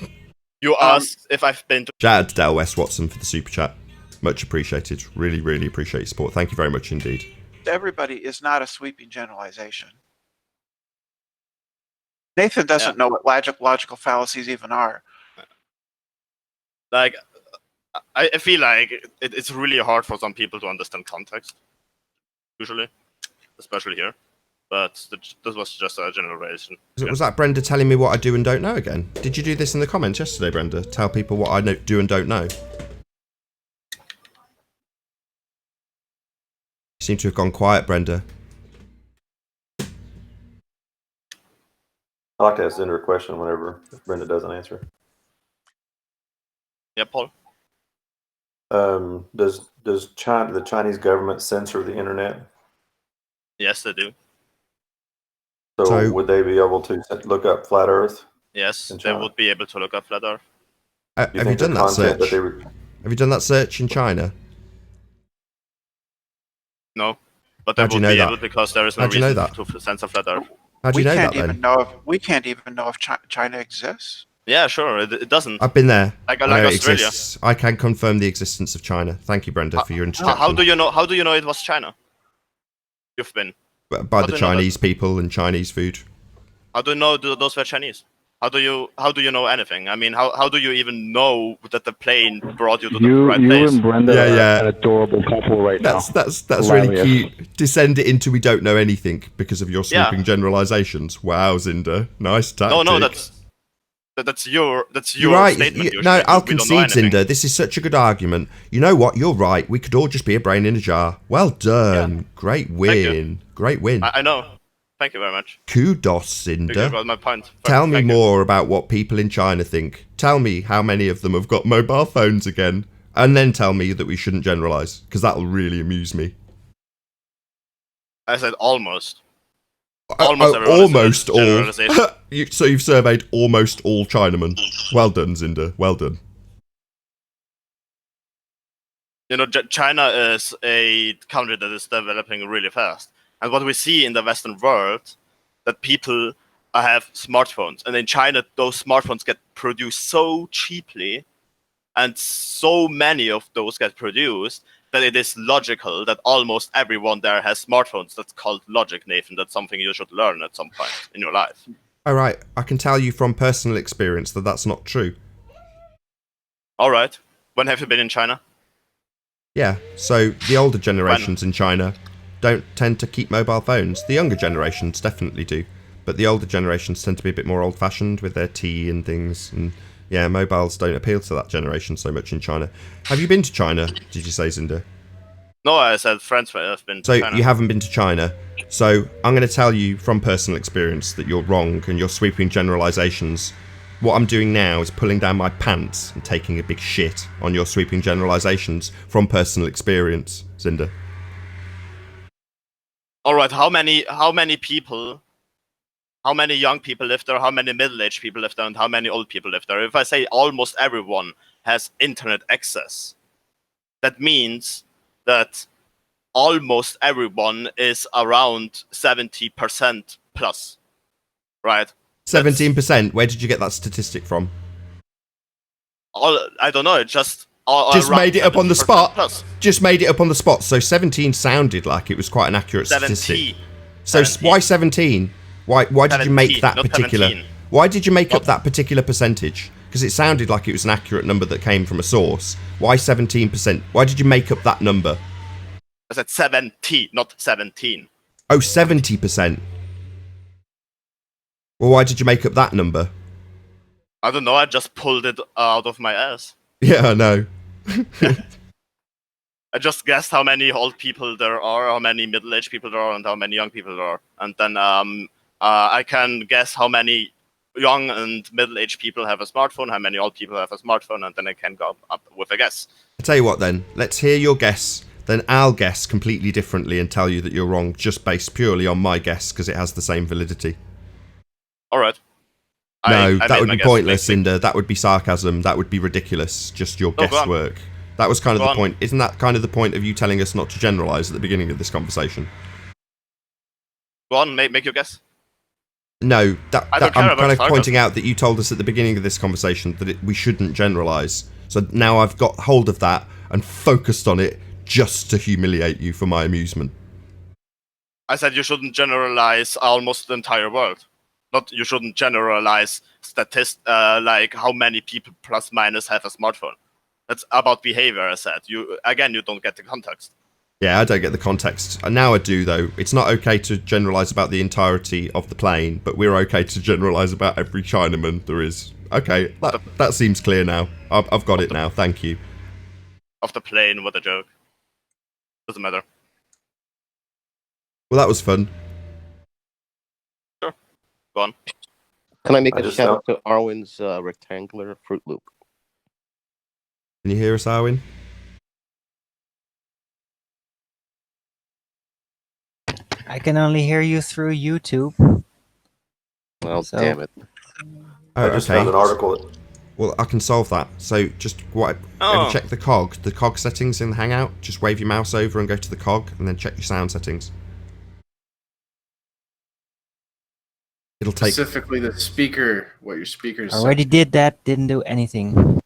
You asked if I've been to. Shout out to Del West Watson for the super chat. Much appreciated. Really, really appreciate your support. Thank you very much indeed. Everybody is not a sweeping generalization. Nathan doesn't know what logical fallacies even are. Like, I feel like it's really hard for some people to understand context, usually, especially here. But this was just a generalization. Was that Brenda telling me what I do and don't know again? Did you do this in the comments yesterday, Brenda? Tell people what I do and don't know. You seem to have gone quiet, Brenda. I like to ask Cinder a question whenever Brenda doesn't answer. Yeah, Paul. Does the Chinese government censor the internet? Yes, they do. So would they be able to look up flat Earth? Yes, they would be able to look up flat Earth. Have you done that search? Have you done that search in China? No, but they would be able because there is no reason to censor flat Earth. How do you know that then? We can't even know if China exists. Yeah, sure, it doesn't. I've been there. Like I know it Australia. exists. I can confirm the existence of China. Thank you, Brenda, for your introduction. How do you know? How do you know it was China? You've been by the Chinese people and Chinese food. How do you know those were Chinese? How do you know anything? I mean, how do you even know that the plane brought you to the right place? You and Brenda are an adorable couple right now. That's really cute. Descend it into we don't know anything because of your sweeping generalizations. Wow, Zinda, nice tactic. No, that's your You're right. statement. No, I'll concede, Zinda. This is such a good argument. You know what? You're right. We could all just be a brain in a jar. Well done. Yeah. Great win. Great win. I know. Thank you very much. Kudos, Cinder. You got my point. Tell me more about what people in China think. Tell me how many of them have got mobile phones again. And then tell me that we shouldn't generalise, because that'll really amuse me. I said almost. Almost all. So you've surveyed almost all Chinamen. Well done, Cinder. Well done. You know, China is a country that is developing really fast. And what we see in the Western world, that people have smartphones. And in China, those smartphones get produced so cheaply, and so many of those get produced, that it is logical that almost everyone there has smartphones. That's called logic, Nathan. That's something you should learn at some point in your life. All right. I can tell you from personal experience that that's not true. All right. When have you been in China? Yeah. So the older generations in China don't tend to keep mobile phones. The younger generations definitely do, but the older generations tend to be a bit more old-fashioned with their tea and things, and yeah, mobiles don't appeal to that generation so much in China. Have you been to China, did you say, Zinda? No, I said friends have been to China. So you haven't been to China. So I'm going to tell you from personal experience that you're wrong and you're sweeping generalizations. What I'm doing now is pulling down my pants and taking a big shit on your sweeping generalizations from personal experience, Zinda. All right, how many people, how many young people live there, how many middle-aged people live there, and how many old people live there? If I say almost everyone has internet access, that means that almost everyone is around 70% plus, right? 17%? Where did you get that statistic from? I don't know, it just made it up on the spot. Plus. Just made it up on the spot. So 17 sounded like it was quite an accurate statistic. 17. So why 17? Why did you make that particular? 17. Why did you make up that particular percentage? Because it sounded like it was an accurate number that came from a source. Why 17%? Why did you make up that number? I said 70, not 17. Oh, 70%. Well, why did you make up that number? I don't know. I just pulled it out of my ass. Yeah, I know. I just guessed how many old people there are, how many middle-aged people there are, and how many young people there are. And then I can guess how many young and middle-aged people have a smartphone, how many old people have a smartphone, and then I can go up with a guess. I'll tell you what then. Let's hear your guess. Then I'll guess completely differently and tell you that you're wrong, just based purely on my guess, because it has the same validity. All right. No, that would be pointless, Cinder. That would be sarcasm. That would be ridiculous. Just your guesswork. That was kind of Go the on. point. Isn't that kind of the point of you telling us not to generalize at the beginning of this conversation? Go on, make your guess. No, I don't care I'm about kind of sarcasm. pointing out that you told us at the beginning of this conversation that we shouldn't generalize. So now I've got hold of that and focused on it just to humiliate you for my amusement. I said you shouldn't generalize almost the entire world. Not you shouldn't generalize like how many people plus minus have a smartphone. That's about behavior, I said. You don't get the context. Yeah, I don't get the context. And now I do, though. It's not okay to generalise about the entirety of the plane, but we're okay to generalise about every Chinaman there is. Okay, that seems clear now. I've got it now, thank you. Of the plane, what a joke. Doesn't matter. Well, that was fun. Sure. Go on. Can I make I a just shout out to Arwen's rectangular Fruit Loop? Can you hear us, Arwin? I can only hear you through YouTube. Well, So- damn it. Oh, I just found an article. Well, I can solve that. So just have you check the cog settings in Hangout. Just wave your mouse over and go to the cog, and then check your sound settings. It'll take Specifically the speaker, what your speakers Already did that, didn't do anything.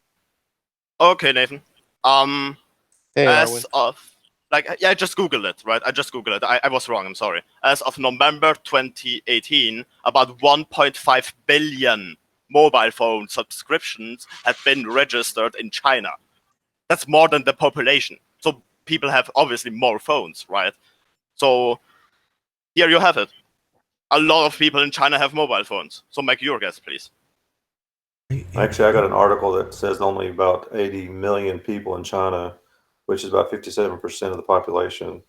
Okay, Nathan. Hey, As Arwen. of I just googled it, right? I just googled it. I was wrong. I'm sorry. As of November 2018, about 1.5 billion mobile phone subscriptions had been registered in China. That's more than the population. So people have obviously more phones, right? So here you have it. A lot of people in China have mobile phones. So make your guess, please. Actually, I got an article that says only about 80 million people in China, which is about 57% of the population,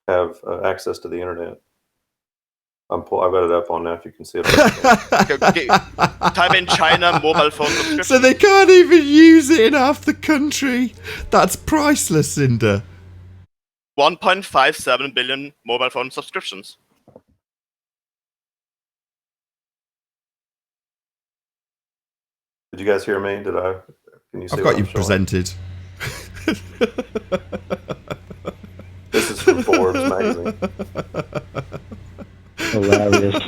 have access to the internet. I've got it up on now if you can see it. Type in China mobile phone subscription. So they can't even use it in half the country. That's priceless, Cinder. 1.57 billion mobile phone subscriptions. Did you guys hear me? Can you see I've what got you I'm showing? presented. This is from Forbes magazine. Hilarious.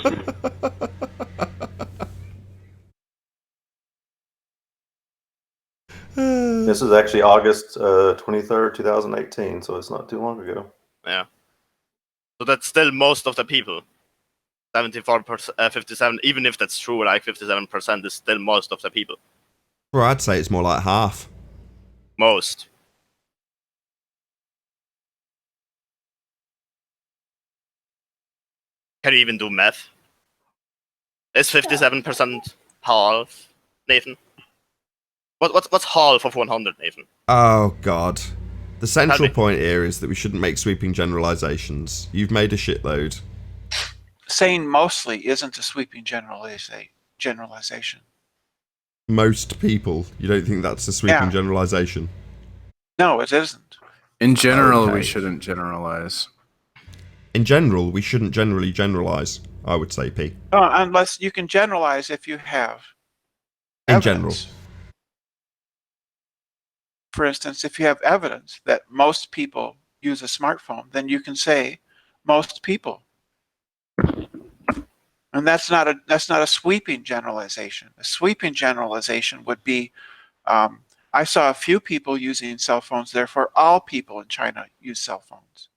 This is actually August 23rd, 2018, so it's not too long ago. Yeah. So that's still most of the people. 74%, 57. Even if that's true, like 57% is still most of the people. Well, I'd say it's more like half. Most. Can you even do math? Is 57% half, Nathan? What's half of 100, Nathan? Oh, God. The central Tell me. point here is that we shouldn't make sweeping generalizations. You've made a shitload. Saying mostly isn't a sweeping generalization. Most people. You don't think that's a sweeping Yeah. generalization? No, it isn't. In general, we Okay. shouldn't generalize. In general, we shouldn't generally generalize, I would say, P. No, unless you can generalize if you have In evidence. general. For instance, if you have evidence that most people use a smartphone, then you can say most people. And that's not a sweeping generalization. A sweeping generalization would be, I saw a few people using cell phones, therefore all people in China use cell phones.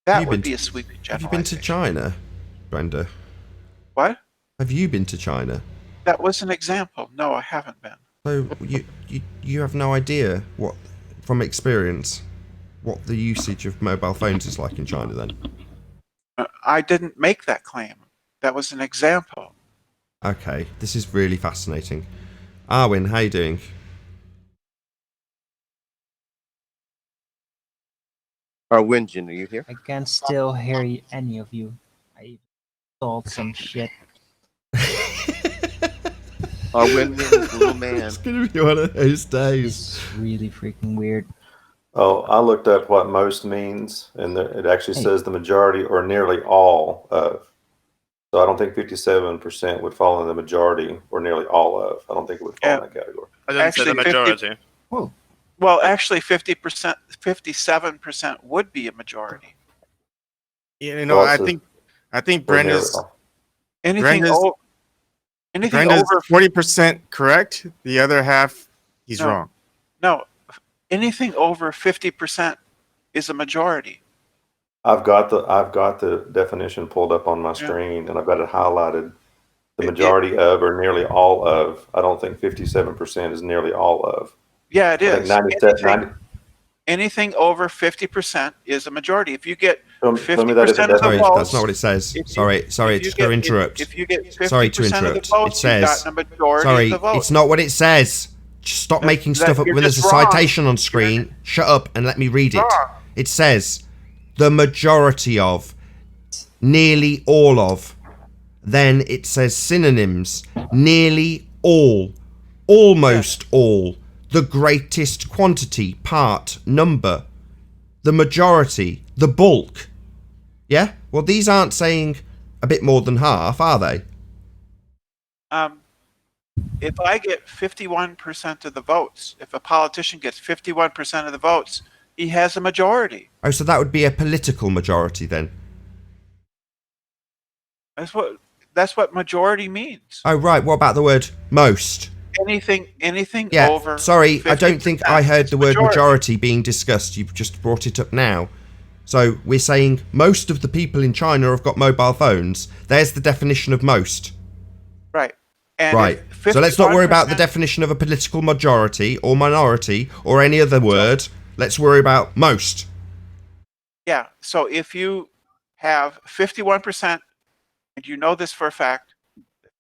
That would be a sweeping Have you generalization. been to China, Brenda? What? Have you been to China? That was an example. No, I haven't been. So you have no idea what, from experience, what the usage of mobile phones is like in China then? I didn't make that claim. That was an example. Okay, this is really fascinating. Arwin, how you doing? Arwinjin, are you here? I can still hear any of you. I installed some shit. Arwin, little man. It's gonna be one of those days. It's really freaking weird. Oh, I looked up what most means, and it actually says the majority or nearly all of. So I don't think 57% would fall in the majority or nearly all of. I don't think it would fall in that category. I didn't say the Actually, majority. Well, Well, actually, 50%, 57% would be a majority. You know, Well, I it's a- think Or nearly Brenda's all. Anything Brenda's over, anything Brenda's over 40% correct. The other half, he's No. wrong. no, anything over 50% is a majority. I've got the definition pulled up on my screen, and I've got it highlighted. The majority of, or nearly all of. I don't think 57% is nearly all of. Yeah, it I think is. 90. Anything over 50% is a majority. If you get Show me that as a 50% of the Sorry, votes, that's not what it says. if you- Sorry if to you interrupt. If you get 50% Sorry to of the interrupt. votes, It says. you've gotten a majority Sorry, of the votes. it's not what it says. Just stop making stuff up you're when there's a just wrong. citation on screen. Shut up and let me read it. Wrong. It says the majority of, nearly all of. Then it says synonyms: nearly all, almost all, the greatest quantity, part, number, the majority, the bulk. Yeah? Well, these aren't saying a bit more than half, are they? If I get 51% of the votes, if a politician gets 51% of the votes, he has a majority. Oh, so that would be a political majority then. That's what majority means. Oh, right. What about the word most? Anything Yeah, over. sorry, I don't think I heard the word majority. majority being discussed. You've just brought it up now. So we're saying most of the people in China have got mobile phones. There's the definition of most. Right. And Right. if So let's not worry about the 51% definition of a political majority or minority or any other word. Let's worry about most. Yeah. So if you have 51%, and you know this for a fact,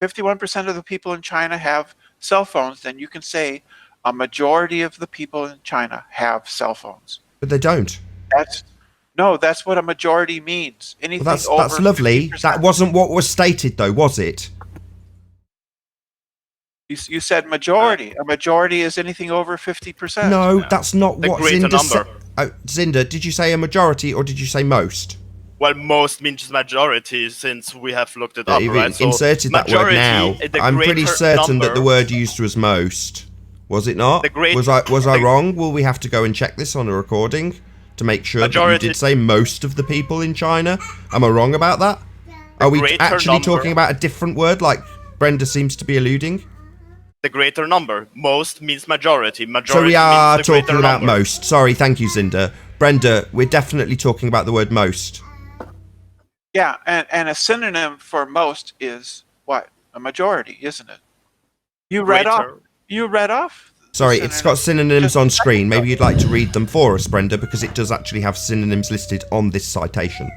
51% of the people in China have cell phones, then you can say a majority of the people in China have cell phones. But they don't. That's what a majority means. Anything Well, that's over lovely. 50%. That wasn't what was stated, though, was it? You said majority. A majority is anything over 50%. No, that's not The what greater Zinda said. number. Oh, Zinda, did you say a majority or did you say most? Well, most means majority since we have looked it up, You've right? So inserted that word majority, now. the I'm pretty greater certain that the number- word used was most. Was it not? Was I wrong? Will we have to go and check this on a recording to make sure that you Majority- did say most of the people in China? Am I wrong about that? Are we greater actually number- talking about a different word like Brenda seems to be alluding? The greater number. Most means majority. Majority So we are means the greater talking about number. most. Sorry, thank you, Zinda. Brenda, we're definitely talking about the word most. Yeah, and a synonym for most is what? A majority, isn't it? You read off. Sorry, it's got synonyms on screen. Maybe you'd like to read them for us, Brenda, because it does actually have synonyms listed on this citation.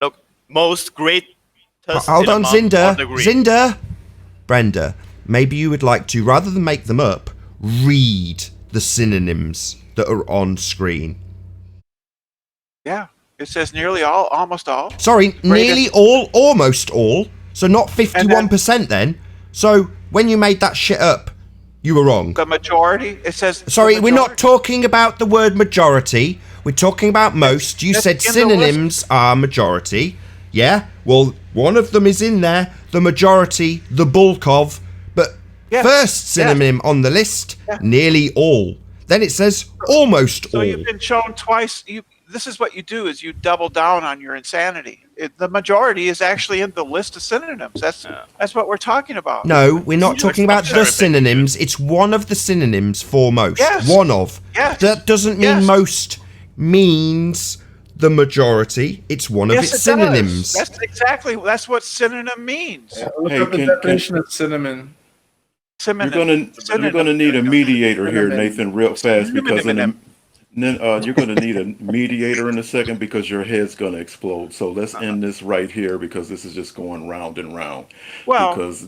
Look, most greatest. Hold in on, amount or Zinda. degree. Zinda! Brenda, maybe you would like to, rather than make them up, read the synonyms that are on screen. Yeah, it says nearly all, almost all. Sorry, nearly all, almost all. So not 51% then. So when you made that shit up, you were wrong. The majority, it says. Sorry, we're not talking about the word majority. We're talking about most. You said synonyms are majority. Yeah? Well, one of them is in there. The majority, the bulk of. But first synonym on the list, nearly all. Then it says almost So all. you've been shown twice. This is what you do: is you double down on your insanity. The majority is actually in the list of synonyms. That's what we're talking about. No, we're not talking about the synonyms. It's one of the synonyms for most. Yes. One of. Yes. That doesn't mean most means the majority. It's one of Yes, its it does. synonyms. That's what synonym means. Look up the definition of cinnamon. You're gonna need a mediator here, Nathan, real fast, because you're gonna need a mediator in a second because your head's gonna explode. So let's end this right here because this is just going round and round. Well, because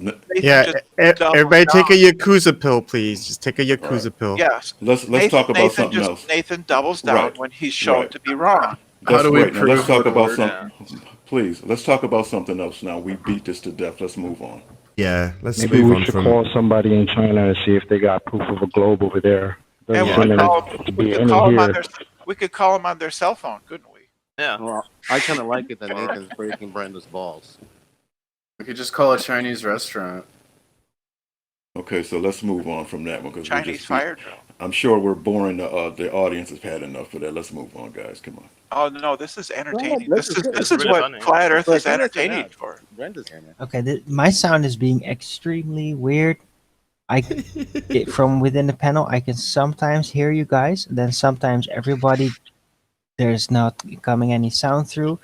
everybody take a Yakuza pill, please. Just take a Yakuza pill. Yes. Let's talk about something else. Nathan doubles down when he's shown to be wrong. How do we prove let's talk about something. Please, let's talk about something else now. We beat this to death. Let's move on. Yeah, let's Maybe move we on should from. call somebody in China and see if they got proof of a globe over there. Yeah, Doesn't seem to be any here. We could call them on their cell phone, couldn't we? Yeah. Well, I kind of like it that Nathan's breaking Brenda's balls. We could just call a Chinese restaurant. Okay, so let's move on from that one because Chinese fire drill. I'm sure we're boring the audience has had enough of that. Let's move on, guys. Come on. Oh no, this is entertaining. This This is is this is really what funny. flat Earth Like, is entertaining for. Brenda's here, man. Okay, my sound is being extremely weird. From within the panel, I can sometimes hear you guys. Then sometimes everybody, there's not coming any sound through,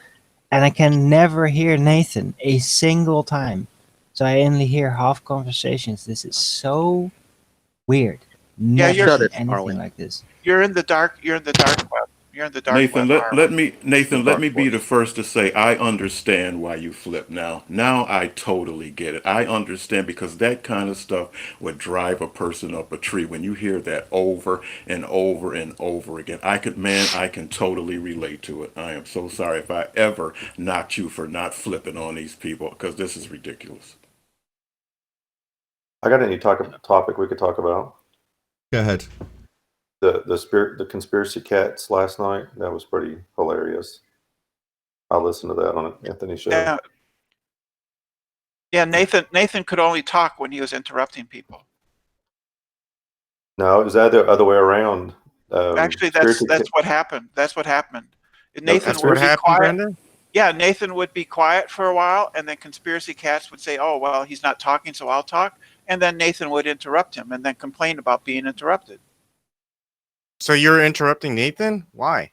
and I can never hear Nathan a single time. So I only hear half conversations. This is so weird. Never you're- seen anything like this. You're in the dark. You're in the dark web. You're in the dark Nathan, web. let me be force. the first to say I understand why you flip now. Now I totally get it. I understand because that kind of stuff would drive a person up a tree when you hear that over and over and over again. I can totally relate to it. I am so sorry if I ever knocked you for not flipping on these people because this is ridiculous. I got any topic we could talk about? Go ahead. The conspiracy cats last night. That was pretty hilarious. I listened to that on Anthony's show. Yeah, Nathan could only talk when he was interrupting people. No, it was the other way around. Actually, that's what happened. That's what happened. Nathan That's would what be happened, quiet. Brenda? Yeah, Nathan would be quiet for a while, and then conspiracy cats would say, "Oh, well, he's not talking, so I'll talk." And then Nathan would interrupt him, and then complain about being interrupted. So you're interrupting Nathan? Why?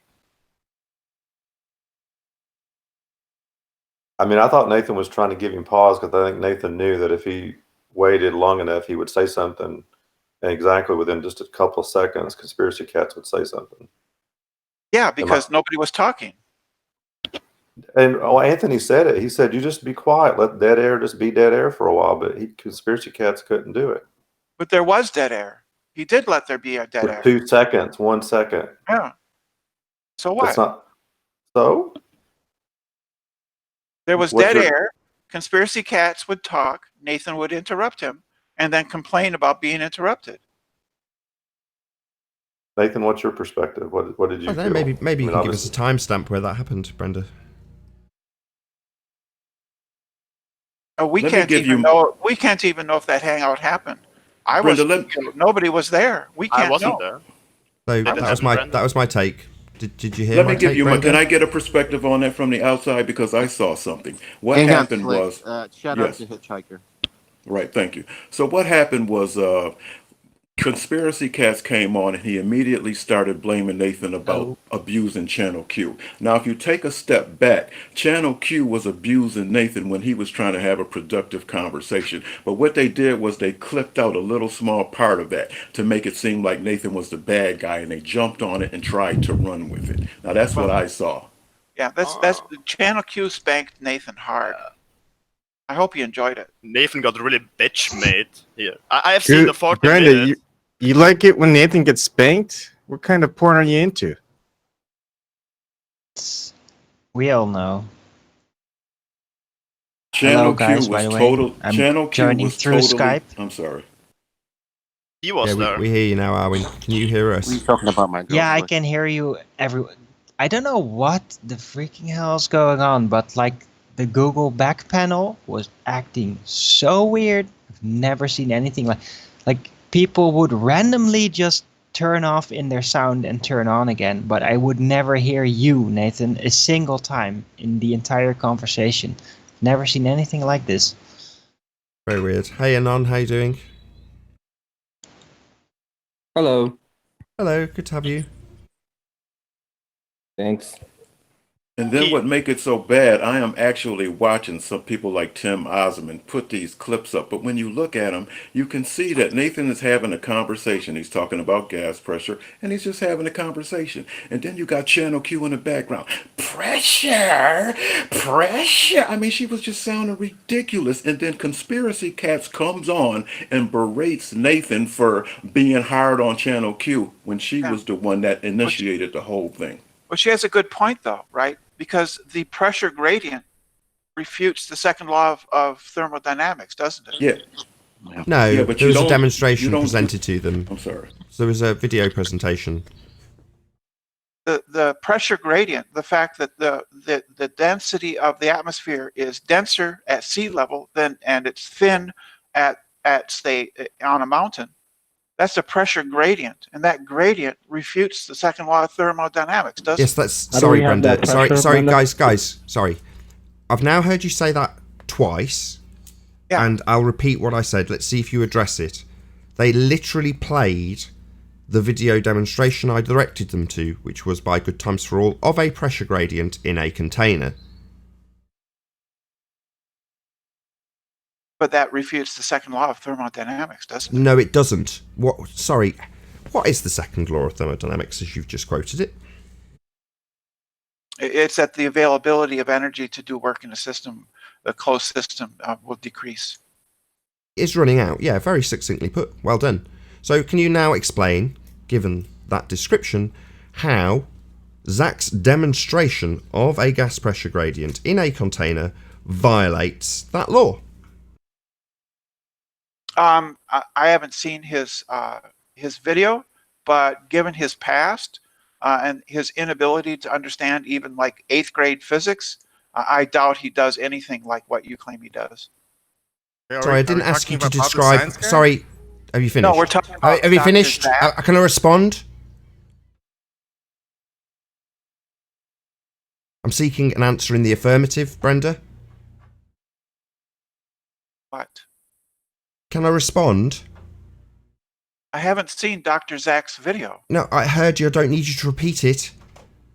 I mean, I thought Nathan was trying to give him pause because I think Nathan knew that if he waited long enough, he would say something. And exactly within just a couple of seconds, conspiracy cats would say something. Yeah, because nobody was talking. And Anthony said it. He said, "You just be quiet. Let dead air just be dead air for a while." But conspiracy cats couldn't do it. But there was dead air. He did let there be a dead For air. 2 seconds, 1 second. Yeah. So what? That's not so. There was What's dead your- air. Conspiracy cats would talk. Nathan would interrupt him, and then complain about being interrupted. Nathan, what's your perspective? What did you I don't feel? know, maybe you I mean, can give us a timestamp where that happened, Brenda. We Let me can't give even you- know. We can't even know if that hangout happened. Brenda, Nobody was there. We can't I wasn't know. there. So that was my take. Did you hear? Let my me give take, you Brenda? Can I get a perspective on that from the outside because I saw something. What Hang on, happened Slick. was Shout out yes. to Hitchhiker. Right, thank you. So what happened was Conspiracy Cats came on and he immediately started blaming Nathan about abusing Channel Q. Now, if you take a step back, Channel Q was abusing Nathan when he was trying to have a productive conversation. But what they did was they clipped out a little small part of that to make it seem like Nathan was the bad guy and they jumped on it and tried to run with it. Now, that's what I saw. Yeah, that's Channel Q spanked Nathan hard. I hope you enjoyed it. Nathan got really bitch made here. I have seen the 40 Brenda, minutes. you like it when Nathan gets spanked? What kind of porn are you into? We all know. Channel Hello, guys, Q by was the way. total. I'm Channel Q joining was through totally. Skype. I'm sorry. He was there. We hear you now, Arwin. Can you hear us? What are you talking about, my girl? Yeah, I can hear you. I don't know what the freaking hell is going on, but like the Google back panel was acting so weird. I've never seen anything like people would randomly just turn off in their sound and turn on again, but I would never hear you, Nathan, a single time in the entire conversation. Never seen anything like this. Very weird. Hey, Anon, how you doing? Hello. Hello, good to have you. Thanks. And then what make it so bad, I am actually watching some people like Tim Osmond put these clips up. But when you look at them, you can see that Nathan is having a conversation. He's talking about gas pressure, and he's just having a conversation. And then you got Channel Q in the background. Pressure! Pressure! I mean, she was just sounding ridiculous. And then Conspiracy Cats comes on and berates Nathan for being hard on Channel Q when she was the one that initiated the whole thing. Well, she has a good point, though, right? Because the pressure gradient refutes the second law of thermodynamics, doesn't it? Yeah. No, Yeah, but there you was a don't- demonstration you don't- presented to them. I'm sorry. So there was a video presentation. The pressure gradient, the fact that the density of the atmosphere is denser at sea level and it's thin at at, say, on a mountain, that's a pressure gradient, and that gradient refutes the second law of thermodynamics, doesn't Yes, it? that's How do sorry, we have Brenda. that pressure, Sorry, Brenda? guys. Sorry, I've now heard you say that twice, Yeah. and I'll repeat what I said. Let's see if you address it. They literally played the video demonstration I directed them to, which was by Good Times for All, of a pressure gradient in a container. But that refutes the second law of thermodynamics, doesn't it? No, it doesn't. What? Sorry, what is the second law of thermodynamics as you've just quoted it? It's that the availability of energy to do work in a system, a closed system, will decrease. Is running out. Yeah, very succinctly put. Well done. So can you now explain, given that description, how Zach's demonstration of a gas pressure gradient in a container violates that law? I haven't seen his video, but given his past and his inability to understand even like 8th grade physics, I doubt he does anything like what you claim he does. Sorry, I didn't ask you to describe. Sorry, have you finished? No, we're talking about. Have you Dr. finished? Zach. Can I respond? I'm seeking an answer in the affirmative, Brenda. What? Can I respond? I haven't seen Dr. Zach's video. No, I heard you. I don't need you to repeat it.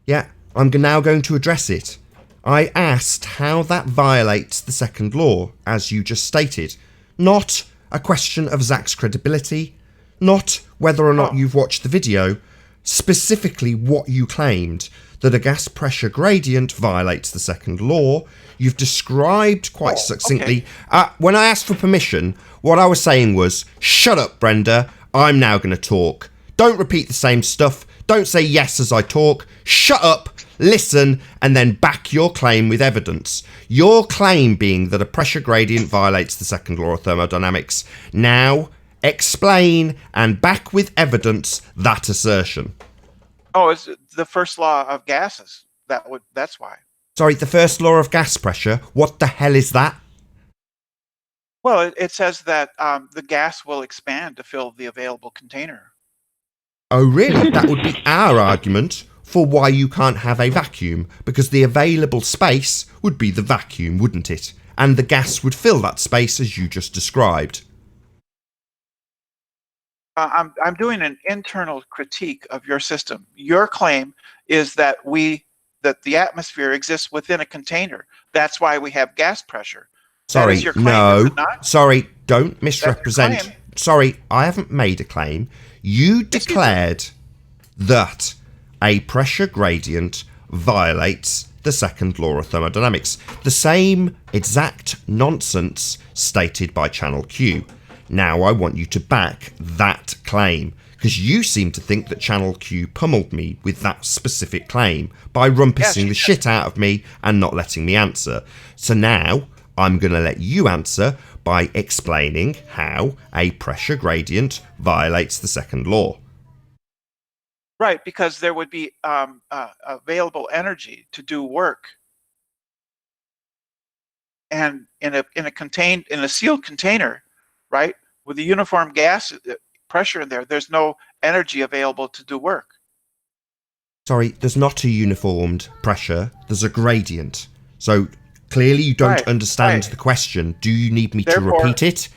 Yeah, I'm now going to address it. I asked how that violates the second law, as you just stated. Not a question of Zach's credibility, not whether or not you've watched the video, specifically what you claimed, that a gas pressure gradient violates the second law. You've described quite succinctly. Okay. When I asked for permission, what I was saying was, shut up, Brenda, I'm now going to talk. Don't repeat the same stuff. Don't say yes as I talk. Shut up, listen, and then back your claim with evidence. Your claim being that a pressure gradient violates the second law of thermodynamics. Now, explain and back with evidence that assertion. Oh, it's the first law of gases. That's why. Sorry, the first law of gas pressure. What the hell is that? Well, it says that the gas will expand to fill the available container. Oh, really? That would be our argument for why you can't have a vacuum, because the available space would be the vacuum, wouldn't it? And the gas would fill that space as you just described. I'm doing an internal critique of your system. Your claim is that the atmosphere exists within a container. That's why we have gas pressure. That Sorry, is your claim, no. is it not? Sorry, don't That's misrepresent. your claim. Sorry, I haven't made a claim. You declared that a pressure gradient violates the second law of thermodynamics. The same exact nonsense stated by Channel Q. Now I want you to back that claim, because you seem to think that Channel Q pummeled me with that specific claim by rumpusing the shit out of me and not letting me answer. So now I'm going to let you answer by explaining how a pressure gradient violates the second law. Right, because there would be available energy to do work, and in a sealed container, right, with a uniform gas pressure in there, there's no energy available to do work. Sorry, there's not a uniformed pressure. There's a gradient. So clearly you don't understand the question. Do you need me to repeat it?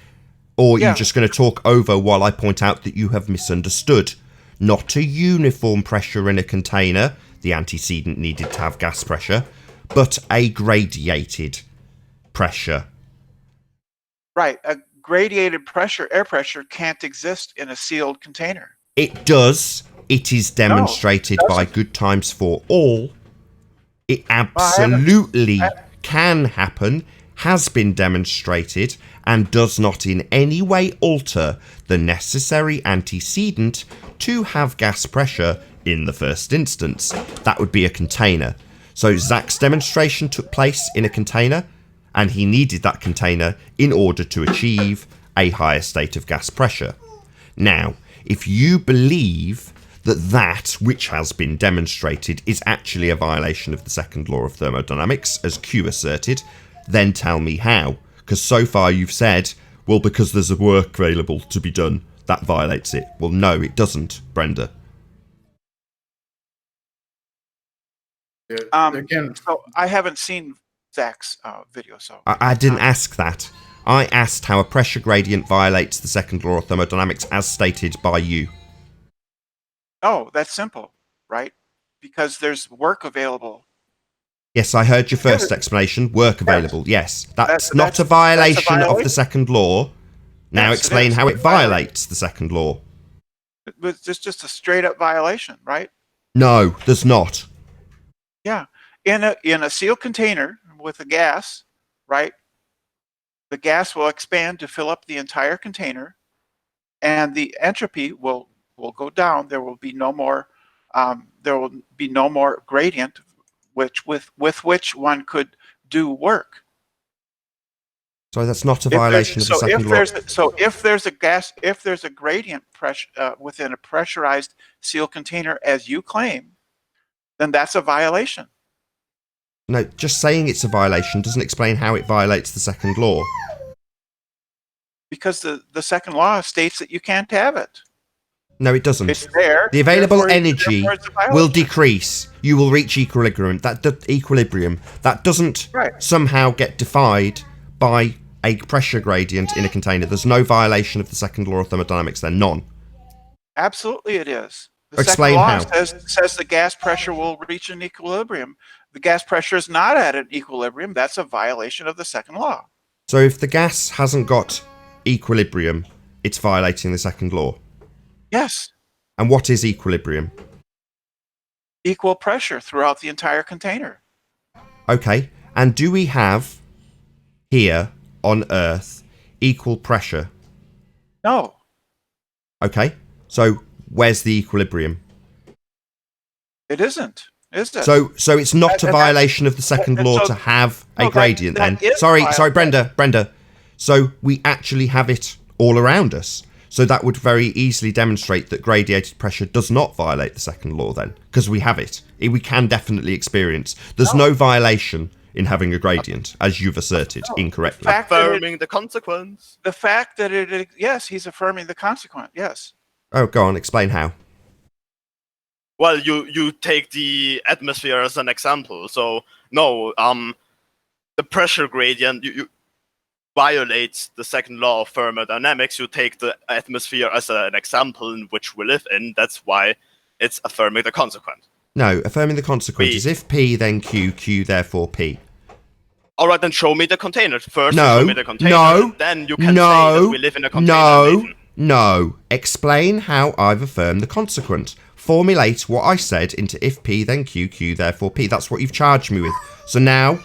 Or are you just going to talk over while I point out that you have misunderstood? Not a uniform pressure in a container, the antecedent needed to have gas pressure, but a gradiated pressure. Right, a gradiated pressure, air pressure, can't exist in a sealed container. It does. It is demonstrated by Good Times for All. It absolutely can happen, has been demonstrated, and does not in any way alter the necessary antecedent to have gas pressure in the first instance. That would be a container. So Zach's demonstration took place in a container, and he needed that container in order to achieve a higher state of gas pressure. Now, if you believe that which has been demonstrated is actually a violation of the second law of thermodynamics, as Q asserted, then tell me how. Because so far you've said, well, because there's a work available to be done, that violates it. Well, no, it doesn't, Brenda. Again, So I haven't seen Zach's video, so I didn't ask that. I asked how a pressure gradient violates the second law of thermodynamics as stated by you. oh, that's simple, right? Because there's work available. Yes, I heard your first explanation. Work available. Yes, that's not a violation of the second law. Now Yes, it explain is. how it violates the second law. It's just a straight up violation, right? No, there's not. Yeah, in a sealed container with a gas, right? The gas will expand to fill up the entire container, and the entropy will go down. There will be no more. There will be no more gradient, with which one could do work. So that's not a violation of the second law. So if there's a gradient pressure within a pressurized sealed container, as you claim, then that's a violation. No, just saying it's a violation doesn't explain how it violates the second law. Because the second law states that you can't have it. No, it doesn't. It's there. The available therefore energy it's a violation. will decrease. You will reach equilibrium. That doesn't somehow get defied by a pressure gradient in a container. There's no violation of the second law of thermodynamics. They're none. Absolutely, it is. The Explain second law how. says the gas pressure will reach an equilibrium. The gas pressure is not at an equilibrium. That's a violation of the second law. So if the gas hasn't got equilibrium, it's violating the second law. Yes. And what is equilibrium? Equal pressure throughout the entire container. Okay. And do we have here on Earth equal pressure? No. Okay. So where's the equilibrium? It isn't. Is it? So it's not a violation of the second law to have a gradient then. Sorry, Brenda. So we actually have it all around us. So that would very easily demonstrate that gradiated pressure does not violate the second law then, because we have it. We can definitely experience. There's no violation in having a gradient, as you've asserted incorrectly. Affirming the consequence. The fact that yes, he's affirming the consequent. Yes. Oh, go on, explain how. Well, you take the atmosphere as an example. So no, the pressure gradient you violates the second law of thermodynamics. You take the atmosphere as an example in which we live in. That's why it's affirming the consequent. No, affirming the consequent is if P, then Q, Q, therefore P. All right, then show me the container. First, No, show me the container. no, Then you can say that we live in a container. Nathan. No. Explain how I've affirmed the consequent. Formulate what I said into if P, then Q, Q, therefore P. That's what you've charged me with. So now,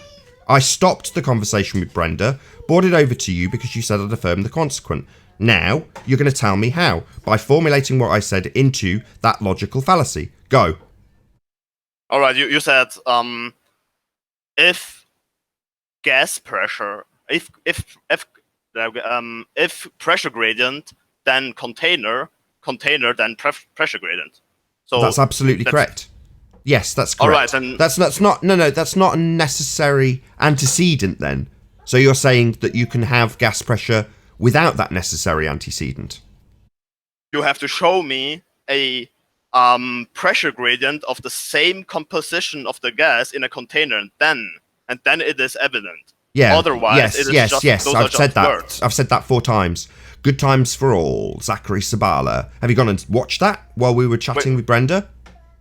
I stopped the conversation with Brenda, brought it over to you because you said I'd affirmed the consequent. Now, you're going to tell me how, by formulating what I said into that logical fallacy. Go. All right, you said if gas pressure, if pressure gradient, then container then pressure gradient. So that's absolutely correct. Yes, that's correct. All right, then that's not that's not a necessary antecedent then. So you're saying that you can have gas pressure without that necessary antecedent. You have to show me a pressure gradient of the same composition of the gas in a container, and then it is evident. Yeah. Otherwise, yes. I've said that. Words. I've said that 4 times. Good times for all. Zachary Sabala. Have you gone and watched that while we were chatting with Brenda?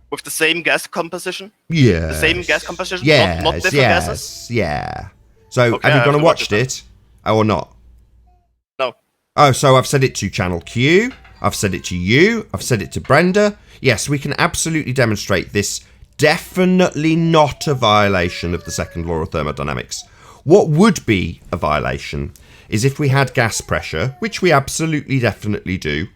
With the same gas composition? Yeah. The same gas composition? Yes. Not different gases? Yeah. So okay, have you gone and watched it or not? No. Oh, so I've said it to Channel Q. I've said it to you. I've said it to Brenda. Yes, we can absolutely demonstrate this. Definitely not a violation of the second law of thermodynamics. What would be a violation is if we had gas pressure, which we absolutely definitely do,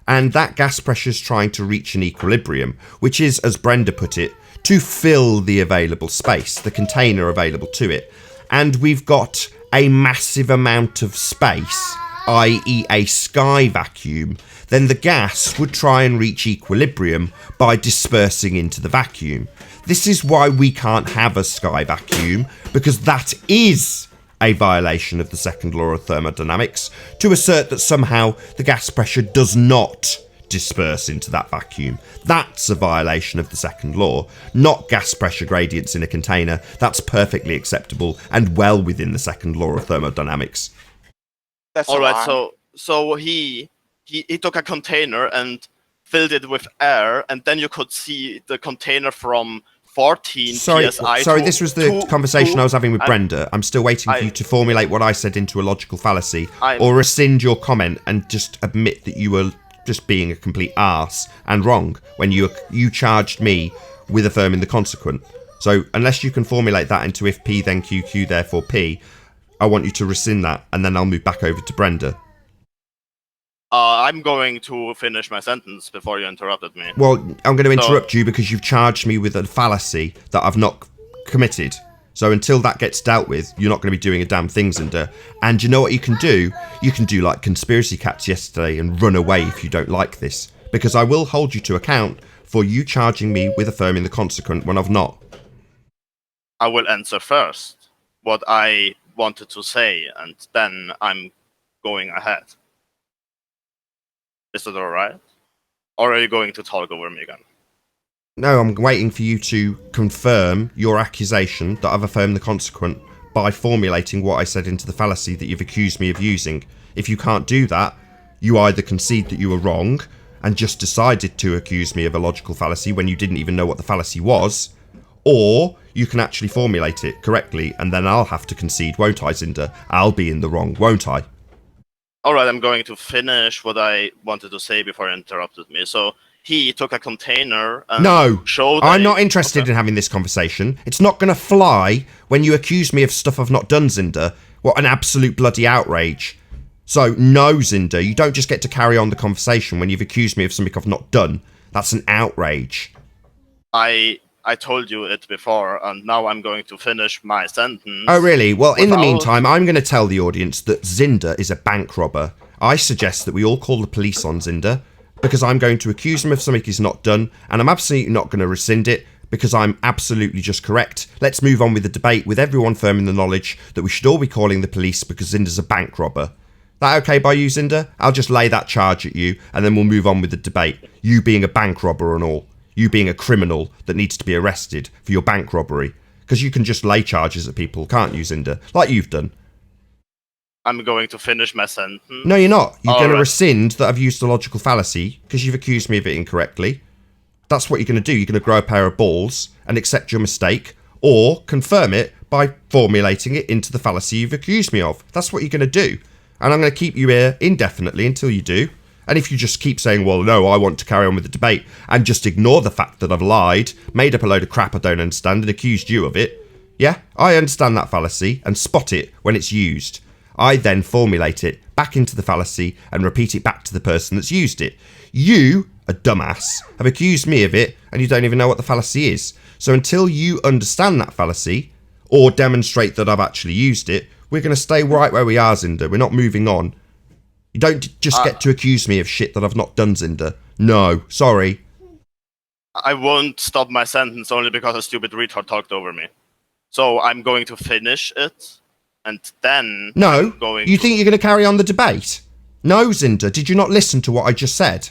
and that gas pressure is trying to reach an equilibrium, which is, as Brenda put it, to fill the available space, the container available to it. And we've got a massive amount of space, i.e. a sky vacuum, then the gas would try and reach equilibrium by dispersing into the vacuum. This is why we can't have a sky vacuum, because that is a violation of the second law of thermodynamics to assert that somehow the gas pressure does not disperse into that vacuum. That's a violation of the second law, not gas pressure gradients in a container. That's perfectly acceptable and well within the second law of thermodynamics. That's All a right, lie. so he took a container and filled it with air, and then you could see the container from 14 Sorry, psi. this was the conversation I was having with Brenda. I'm still waiting for you to formulate what I said into a logical fallacy, or rescind your comment and just admit that you were just being a complete arse and wrong when you charged me with affirming the consequent. So unless you can formulate that into if P then Q, Q therefore P, I want you to rescind that, and then I'll move back over to Brenda. I'm going to finish my sentence before you interrupted me. Well, I'm going to interrupt you because you've charged me with a fallacy that I've not committed. So until that gets dealt with, you're not going to be doing a damn thing, Zinder. And you know what you can do? You can do like conspiracy cats yesterday and run away if you don't like this. Because I will hold you to account for you charging me with affirming the consequent when I've not. I will answer first what I wanted to say, and then I'm going ahead. Is that alright? Or are you going to talk over me again? No, I'm waiting for you to confirm your accusation that I've affirmed the consequent by formulating what I said into the fallacy that you've accused me of using. If you can't do that, you either concede that you were wrong and just decided to accuse me of a logical fallacy when you didn't even know what the fallacy was, or you can actually formulate it correctly, and then I'll have to concede, won't I, Zinder? I'll be in the wrong, won't I? Alright, I'm going to finish what I wanted to say before you interrupted me. So, he took a container and showed... I'm not interested in having this conversation. It's not going to fly when you accuse me of stuff I've not done, Zinder. What an absolute bloody outrage. So, no, Zinder, you don't just get to carry on the conversation when you've accused me of something I've not done. That's an outrage. I told you it before, and now I'm going to finish my sentence. Oh, really? Well, in the meantime, I'm going to tell the audience that Zinder is a bank robber. I suggest that we all call the police on Zinder, because I'm going to accuse him of something he's not done, and I'm absolutely not going to rescind it, because I'm absolutely just correct. Let's move on with the debate, with everyone firm in the knowledge that we should all be calling the police because Zinder's a bank robber. That okay by you, Zinder? I'll just lay that charge at you, and then we'll move on with the debate. You being a bank robber and all. You being a criminal that needs to be arrested for your bank robbery. Because you can just lay charges at people, can't you, Zinder? Like you've done. I'm going to finish my sentence. No, you're not. You're going to rescind that I've used a logical fallacy because you've accused me of it incorrectly. That's what you're going to do. You're going to grow a pair of balls and accept your mistake, or confirm it by formulating it into the fallacy you've accused me of. That's what you're going to do. And I'm going to keep you here indefinitely until you do. And if you just keep saying, well, no, I want to carry on with the debate, and just ignore the fact that I've lied, made up a load of crap I don't understand, and accused you of it, yeah, I understand that fallacy and spot it when it's used. I then formulate it back into the fallacy and repeat it back to the person that's used it. You, a dumbass, have accused me of it, and you don't even know what the fallacy is. So until you understand that fallacy, or demonstrate that I've actually used it, we're going to stay right where we are, Zinder. We're not moving on. You don't just get to accuse me of shit that I've not done, Zinder. No, sorry. I won't stop my sentence only because a stupid retard talked over me. So I'm going to finish it, and then... No, you think you're going to carry on the debate? No, Zinder, did you not listen to what I just said?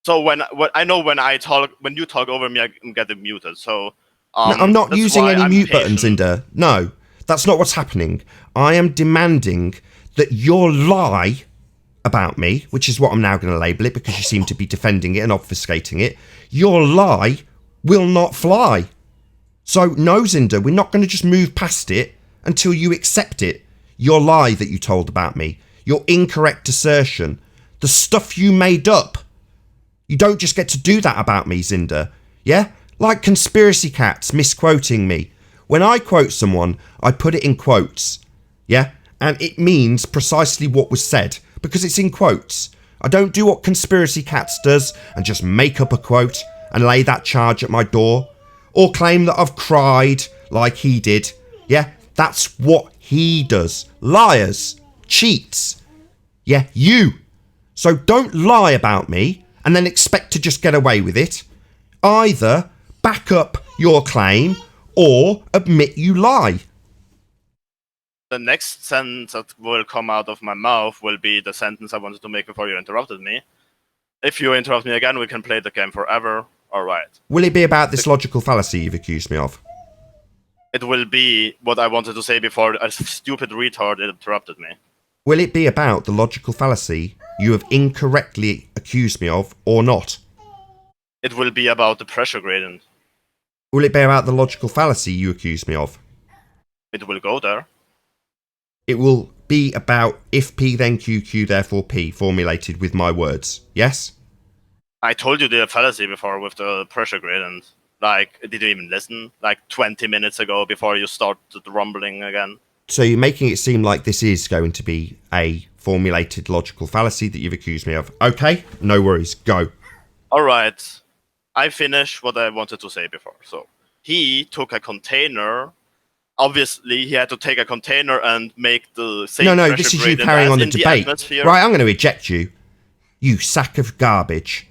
So when you talk over me, I'm getting muted. So no, I'm not using any mute buttons, Zinder. No, that's not what's happening. I am demanding that your lie about me, which is what I'm now going to label it because you seem to be defending it and obfuscating it, your lie will not fly. So no, Zinder, we're not going to just move past it until you accept it. Your lie that you told about me, your incorrect assertion, the stuff you made up. You don't just get to do that about me, Zinder. Yeah? Like conspiracy cats misquoting me. When I quote someone, I put it in quotes. Yeah? And it means precisely what was said, because it's in quotes. I don't do what conspiracy cats does and just make up a quote and lay that charge at my door. Or claim that I've cried like he did. Yeah? That's what he does. Liars. Cheats. Yeah, you. So don't lie about me and then expect to just get away with it. Either back up your claim or admit you lie. The next sentence that will come out of my mouth will be the sentence I wanted to make before you interrupted me. If you interrupt me again, we can play the game forever. All right. Will it be about this logical fallacy you've accused me of? It will be what I wanted to say before a stupid retard interrupted me. Will it be about the logical fallacy you have incorrectly accused me of, or not? It will be about the pressure gradient. Will it be about the logical fallacy you accused me of? It will go there. It will be about if P then Q, Q therefore P, formulated with my words. Yes? I told you the fallacy before with the pressure gradient. Like, did you even listen? Like 20 minutes ago before you started rumbling again. So you're making it seem like this is going to be a formulated logical fallacy that you've accused me of. Okay, no worries, go. Alright, I finished what I wanted to say before. So, he took a container. Obviously, he had to take a container and make the same No, pressure this is you gradient carrying as on the in debate. atmosphere. Right, I'm going to eject you. You sack of garbage.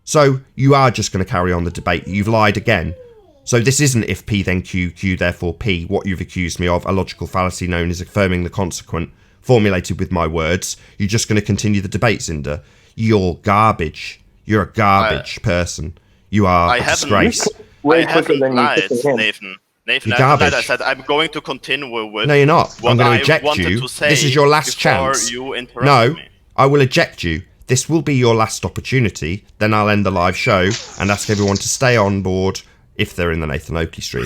So you are just going to carry on the debate. You've lied again. So this isn't if P then Q, Q therefore P, what you've accused me of, a logical fallacy known as affirming the consequent, formulated with my words. You're just going to continue the debate, Cinder. You're garbage. You're a garbage person. You are a disgrace. I haven't lied, Nathan. Nathan, You're I haven't lied. garbage. I said I'm going to continue with. No, you're not. I'm what going I to eject wanted you. to say This is your last before chance. You interrupted No, me. I will eject you. This will be your last opportunity. Then I'll end the live show and ask everyone to stay on board if they're in the Nathan Oakley stream.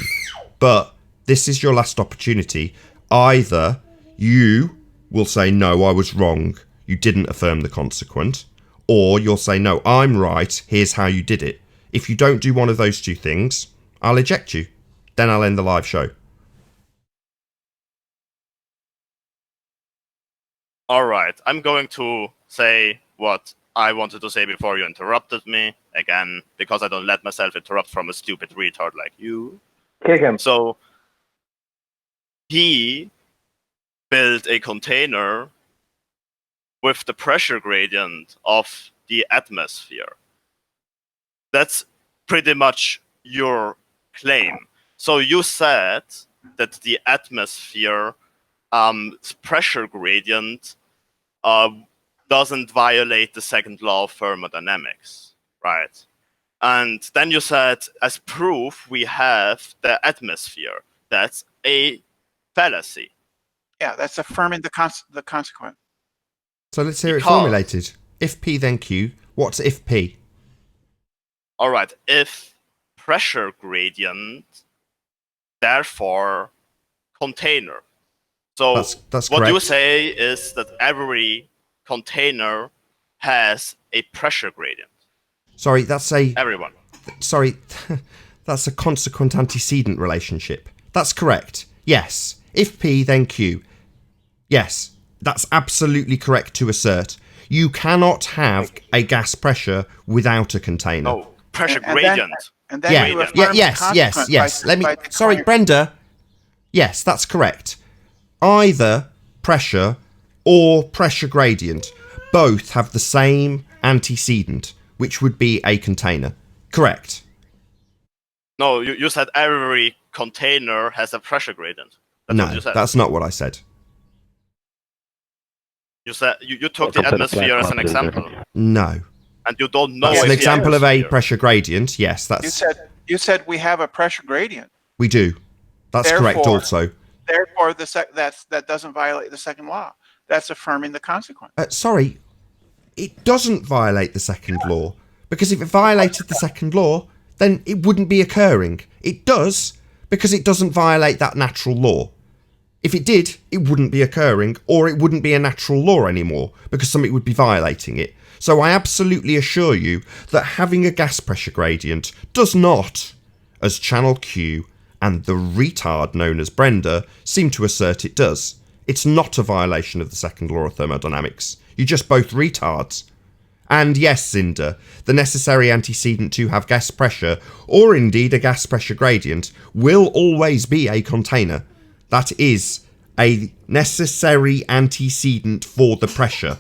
But this is your last opportunity. Either you will say, no, I was wrong. You didn't affirm the consequent. Or you'll say, no, I'm right. Here's how you did it. If you don't do one of those two things, I'll eject you. Then I'll end the live show. All right, I'm going to say what I wanted to say before you interrupted me again, because I don't let myself interrupt from a stupid retard like you. Kick him. So he built a container with the pressure gradient of the atmosphere. That's pretty much your claim. So you said that the atmosphere pressure gradient doesn't violate the second law of thermodynamics, right? And then you said, as proof, we have the atmosphere. That's a fallacy. Yeah, that's affirming the consequent. So let's hear it Because- formulated. If P then Q, what's if P? All right, if pressure gradient, therefore container. So That's what you correct. say is that every container has a pressure gradient. Sorry, that's a... Everyone. Sorry, that's a consequent antecedent relationship. That's correct. Yes. If P, then Q. Yes, that's absolutely correct to assert. You cannot have a gas pressure without a container. No, pressure And gradient. And then Yeah, you yeah, affirm yes, the yes, consequent yes. by- Let me. by Sorry, declaring- Brenda. Yes, that's correct. Either pressure or pressure gradient both have the same antecedent, which would be a container. Correct. No, you said every container has a pressure gradient. That's No, what you said. that's not what I said. You said you took Welcome the to the atmosphere as an Black Club, example, No. and you don't know. That's if an the example of a atmosphere- pressure gradient. Yes, You said we have a pressure gradient. we do. That's correct Therefore- also. Therefore, that doesn't violate the second law. That's affirming the consequent. Sorry, it doesn't violate the second law, because if it violated the second law, then it wouldn't be occurring. It does, because it doesn't violate that natural law. If it did, it wouldn't be occurring, or it wouldn't be a natural law anymore, because something would be violating it. So I absolutely assure you that having a gas pressure gradient does not, as Channel Q and the retard known as Brenda seem to assert it does. It's not a violation of the second law of thermodynamics. You're just both retards. And yes, Cinder, the necessary antecedent to have gas pressure, or indeed a gas pressure gradient, will always be a container. That is a necessary antecedent for the pressure.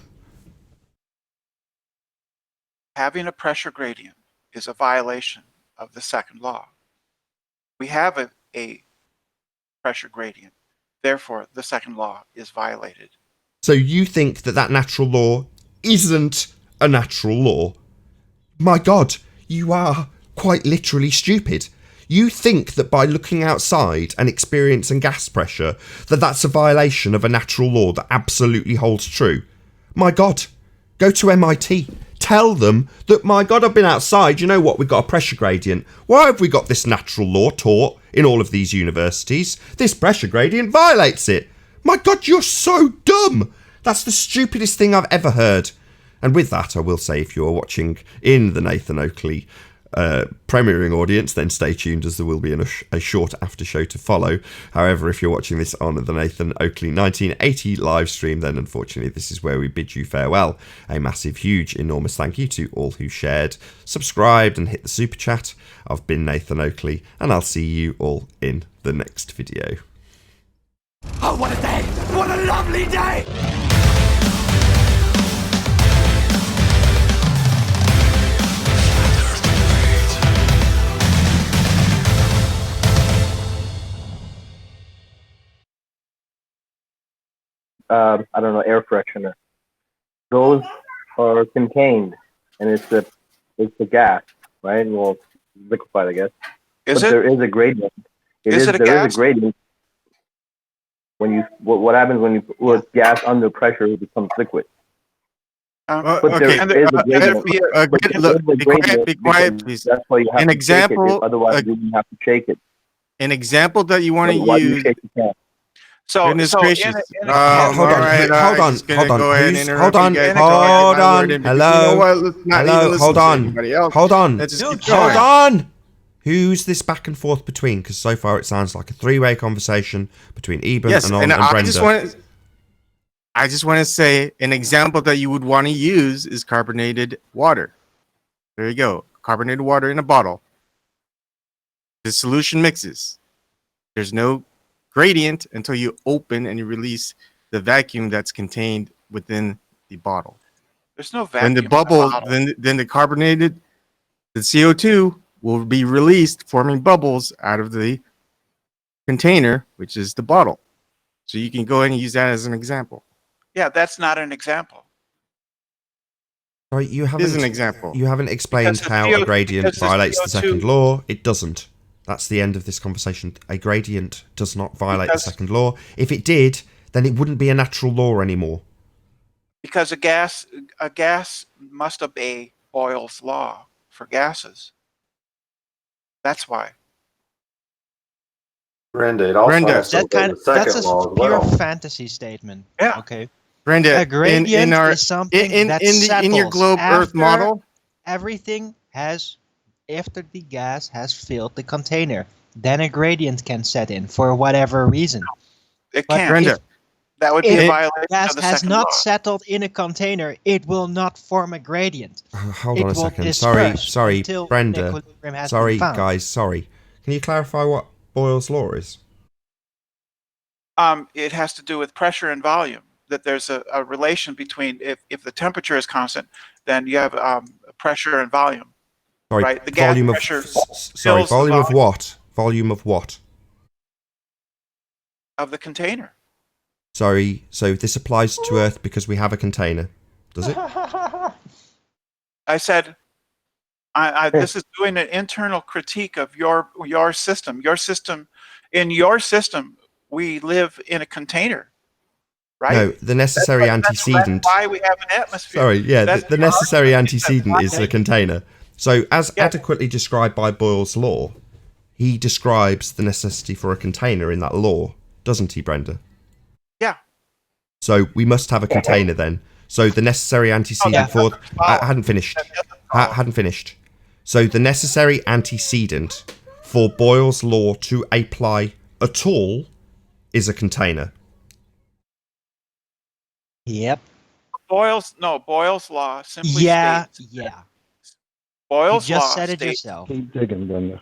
Having a pressure gradient is a violation of the second law. We have a pressure gradient. Therefore, the second law is violated. So you think that that natural law isn't a natural law? My God, you are quite literally stupid. You think that by looking outside and experiencing gas pressure, that that's a violation of a natural law that absolutely holds true. My God, go to MIT. Tell them that, my God, I've been outside. You know what? We've got a pressure gradient. Why have we got this natural law taught in all of these universities? This pressure gradient violates it. My God, you're so dumb. That's the stupidest thing I've ever heard. And with that, I will say, if you are watching in the Nathan Oakley premiering audience, then stay tuned, as there will be a short after show to follow. However, if you're watching this on the Nathan Oakley 1980 live stream, then unfortunately this is where we bid you farewell. A massive, huge, enormous thank you to all who shared, subscribed and hit the super chat. I've been Nathan Oakley, and I'll see you all in the next video. Oh, what a day! What a lovely day! I don't know, air freshener. Those are contained, and it's the gas, right? Well, liquefied, I guess. But there is a gradient. There is a gradient. When you what happens when you put gas under pressure, it becomes liquid. But okay. there is a gradient. Be quiet, please. That's why you have to shake it. Otherwise, you wouldn't have to shake it. An example that you want to Why do you use. shake the can? So, Goodness so gracious. in Hold on. Who's this back and forth between? Because so far it sounds like a three-way conversation between Eben, Anon, and Brenda. I just want to say an example that you would want to use is carbonated water. There you go. Carbonated water in a bottle. The solution mixes. There's no gradient until you open and you release the vacuum that's contained within the bottle. There's no vacuum. When the bubble, then the carbonated, the CO2 will be released, forming bubbles out of the container, which is the bottle. So you can go ahead and use that as an example. Yeah, that's not an example. Sorry, you haven't. It is an example. You haven't explained how a gradient violates the second law. It doesn't. That's the end of this conversation. A gradient does not violate the second law. If it did, then it wouldn't be a natural law anymore. Because a gas must obey Boyle's law for gases. That's why. Brenda, it also has to obey the second that's a law as pure well. fantasy statement. Yeah. Okay. Brenda, A gradient is something that in your globe Earth model, everything has, after the gas has filled the container, then a gradient can set in for whatever reason. It But can't. Brenda, That would be a if violation gas of the has second not law. settled in a container, it will not form a gradient. Hold It on a will second. disperse Sorry, until Brenda. equilibrium has Sorry, been found. guys. Sorry. Can you clarify what Boyle's law is? It has to do with pressure and volume. That there's a relation between if the temperature is constant, then you have pressure and volume. Sorry, Right, the gas volume of. pressure Sorry, fills the volume of volume. what? Volume of what? Of the container. Sorry, so this applies to Earth because we have a container, does it? I said, this is doing an internal critique of your system. Your system, in your system, we live in a container, right? No, the necessary antecedent. That's why we have an atmosphere. Sorry, yeah, That's the necessary antecedent is why- the container. So, as adequately described by Boyle's law, he describes the necessity for a container in that law, doesn't he, Brenda? Yeah. So we must have a container then. So the necessary antecedent for... I hadn't finished. Hadn't finished. So the necessary antecedent for Boyle's law to apply at all is a container. Yep. Boyle's law simply states. Yeah. Boyle's You just law said it states. yourself. Keep digging, Brenda.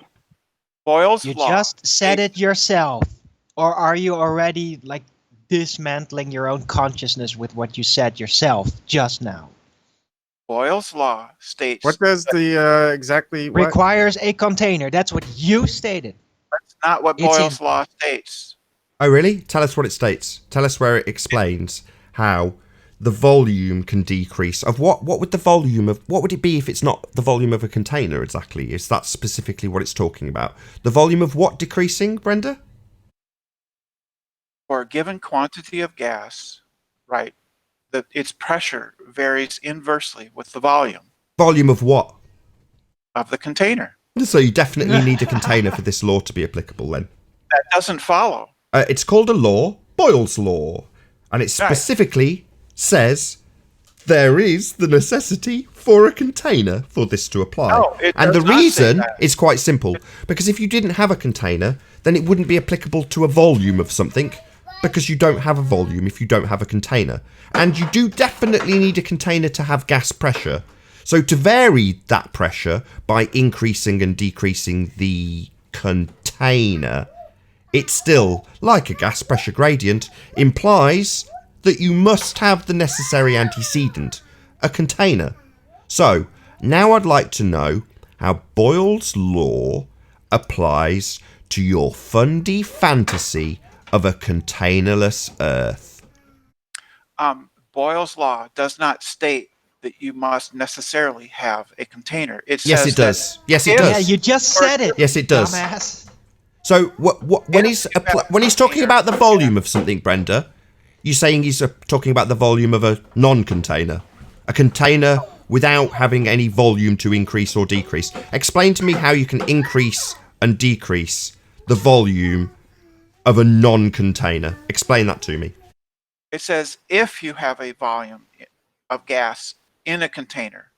Boyle's You law. just said states- it yourself. Or are you already like dismantling your own consciousness with what you said yourself just now? Boyle's law states. what does the exactly what? Requires a container. That's what you stated. not what It's Boyle's in- law states. Oh, really? Tell us what it states. Tell us where it explains how the volume can decrease. Of what? What would the volume of? What would it be if it's not the volume of a container exactly? Is that specifically what it's talking about? The volume of what decreasing, Brenda? For a given quantity of gas, right, its pressure varies inversely with the volume Volume of what? of the container. So you definitely need a container for this law to be applicable then. That doesn't follow. It's called a law, Boyle's law, and it specifically says there is the necessity for a container for this to apply. No, it and the does not say reason that. is quite simple, because if you didn't have a container, then it wouldn't be applicable to a volume of something, because you don't have a volume if you don't have a container. And you do definitely need a container to have gas pressure. So to vary that pressure by increasing and decreasing the container, it's still, like a gas pressure gradient, implies that you must have the necessary antecedent, a container. So, now I'd like to know how Boyle's law applies to your fundy fantasy of a containerless Earth. Boyle's law does not state that you must necessarily have a container. It Yes, says it does. that Yes, it if- does. Yeah, you just said it. Yes, it does. Dumbass. So when he's talking about the volume of something, Brenda, you're saying he's talking about the volume of a non-container, a container without having any volume to increase or decrease. Explain to me how you can increase and decrease the volume of a non-container. Explain that to me. It says if you have a volume of gas in a container,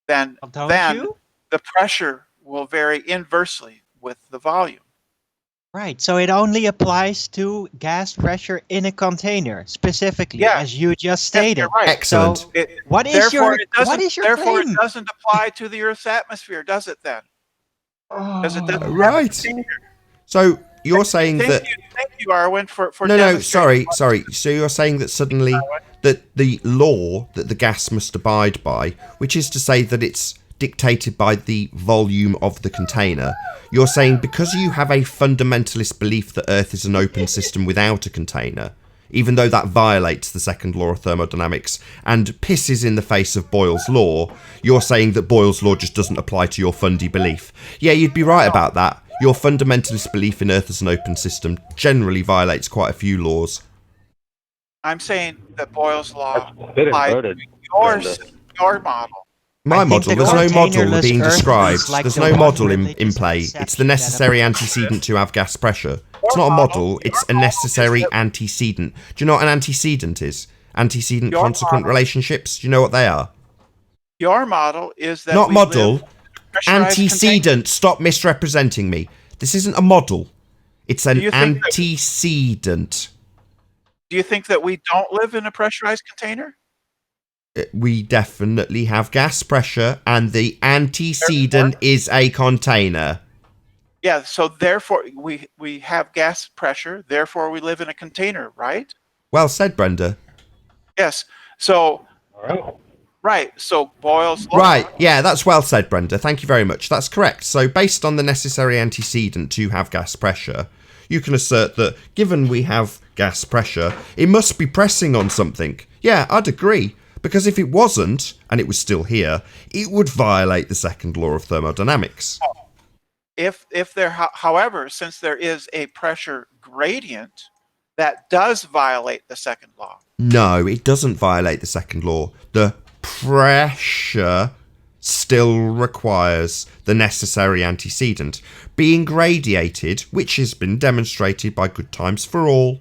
then Don't then you? the pressure will vary inversely with the volume. Right, so it only applies to gas pressure in a container, specifically, Yeah. as you just Yes, stated. you're right. Excellent. So, It, what is therefore, your it doesn't, what is your therefore claim? it doesn't apply to the Earth's atmosphere, does it then? Because it doesn't have a Right. container. So you're saying Thank that... you, Arwen, for No, demonstrating. sorry. So you're saying that suddenly that the law that the gas must abide by, which is to say that it's dictated by the volume of the container, you're saying because you have a fundamentalist belief that Earth is an open system without a container, even though that violates the second law of thermodynamics and pisses in the face of Boyle's law, you're saying that Boyle's law just doesn't apply to your fundy belief. Yeah, you'd be right about that. Your fundamentalist belief in Earth as an open system generally violates quite a few laws. I'm saying that Boyle's law That's a bit applies to inverted, your, Brenda. your model. My I think model, the there's no model containerless being Earth described. is like There's the no one model in religious play. It's conception the that necessary antecedent to have gas pressure. It's not a model, it's a necessary antecedent. Do you know what an antecedent is? Antecedent Your consequent model. relationships? Do you know what they are? Your model is that Not we model, live in a pressurized antecedent. Stop misrepresenting me. This isn't a model. It's an Do you think that- antecedent. Do you think that we don't live in a pressurized container? We definitely have gas pressure, and the antecedent is a container. Yeah, so therefore we have gas pressure, therefore we live in a container, right? Well said, Brenda. Yes. So All right. right, so Boyle's law. Right, yeah, that's well said, Brenda. Thank you very much. That's correct. So, based on the necessary antecedent to have gas pressure, you can assert that given we have gas pressure, it must be pressing on something. Yeah, I'd agree. Because if it wasn't, and it was still here, it would violate the second law of thermodynamics. If there, however, since there is a pressure gradient, that does violate the second law. No, it doesn't violate the second law. The pressure still requires the necessary antecedent. Being gradiated, which has been demonstrated by Good Times for All,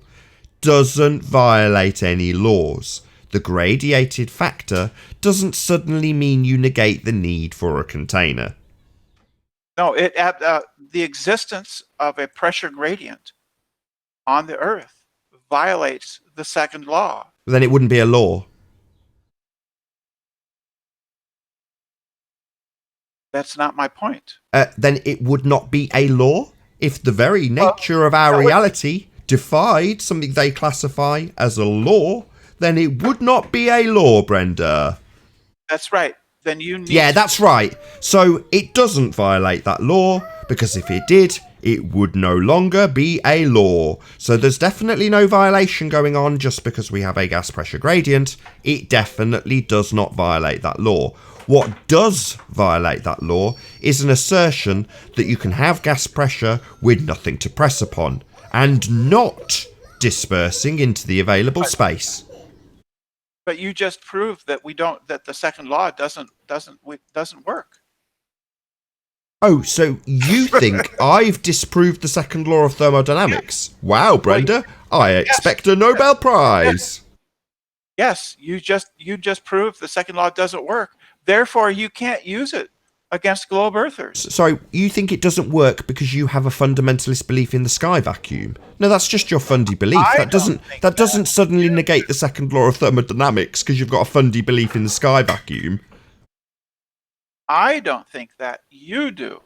doesn't violate any laws. The gradiated factor doesn't suddenly mean you negate the need for a container. No, the existence of a pressure gradient on the Earth violates the second law. Then it wouldn't be a law. That's not my point. Then it would not be a law if the very nature of our reality defied something they classify as a law. Then it would not be a law, Brenda. That's right. Then you need. Yeah, that's right. So it doesn't violate that law, because if it did, it would no longer be a law. So there's definitely no violation going on just because we have a gas pressure gradient. It definitely does not violate that law. What does violate that law is an assertion that you can have gas pressure with nothing to press upon and not dispersing into the available space. But you just proved that that the second law doesn't work. Oh, so you think I've disproved the second law of thermodynamics? Wow, Brenda, I expect a Nobel Prize. Yes, you just proved the second law doesn't work. Therefore, you can't use it against globe earthers. So you think it doesn't work because you have a fundamentalist belief in the sky vacuum? No, that's just your fundy belief. That doesn't suddenly negate the second law of thermodynamics because you've got a fundy belief in the sky vacuum. I don't think that. You do.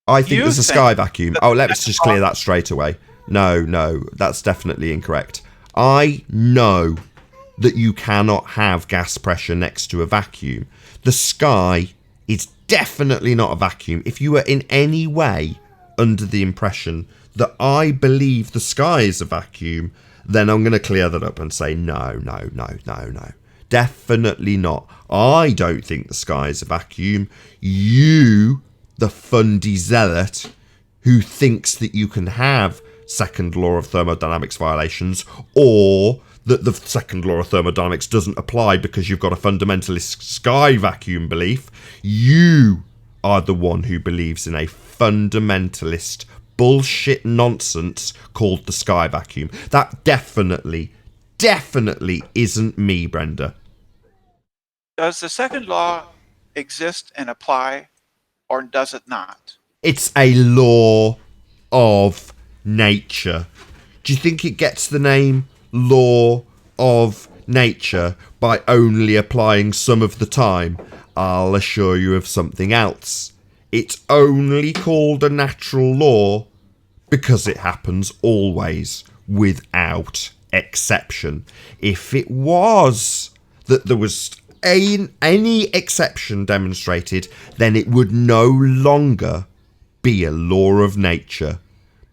I think there's a sky vacuum. Oh, let's just clear that straight away. No, that's definitely incorrect. I know that you cannot have gas pressure next to a vacuum. The sky is definitely not a vacuum. If you were in any way under the impression that I believe the sky is a vacuum, then I'm going to clear that up and say no. Definitely not. I don't think the sky is a vacuum. You, the fundy zealot, who thinks that you can have second law of thermodynamics violations, or that the second law of thermodynamics doesn't apply because you've got a fundamentalist sky vacuum belief, you are the one who believes in a fundamentalist bullshit nonsense called the sky vacuum. That definitely isn't me, Brenda. Does the second law exist and apply, or does it not? It's a law of nature. Do you think it gets the name law of nature by only applying some of the time? I'll assure you of something else. It's only called a natural law because it happens always, without exception. If it was that there was any exception demonstrated, then it would no longer be a law of nature,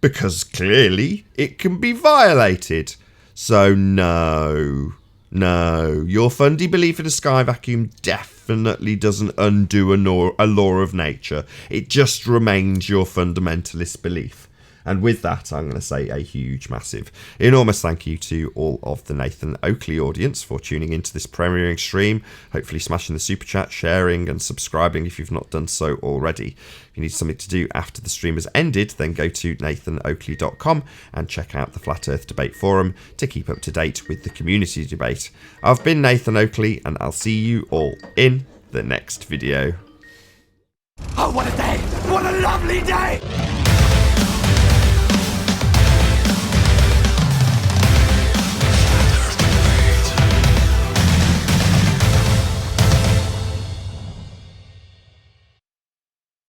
because clearly it can be violated. So no, your fundy belief in a sky vacuum definitely doesn't undo a law of nature. It just remains your fundamentalist belief. And with that, I'm going to say a huge, massive, enormous thank you to all of the Nathan Oakley audience for tuning into this premiering stream, hopefully smashing the super chat, sharing and subscribing if you've not done so already. If you need something to do after the stream has ended, then go to nathanoakley.com and check out the Flat Earth Debate Forum to keep up to date with the community debate. I've been Nathan Oakley, and I'll see you all in the next video. Oh, what a day! What a lovely day!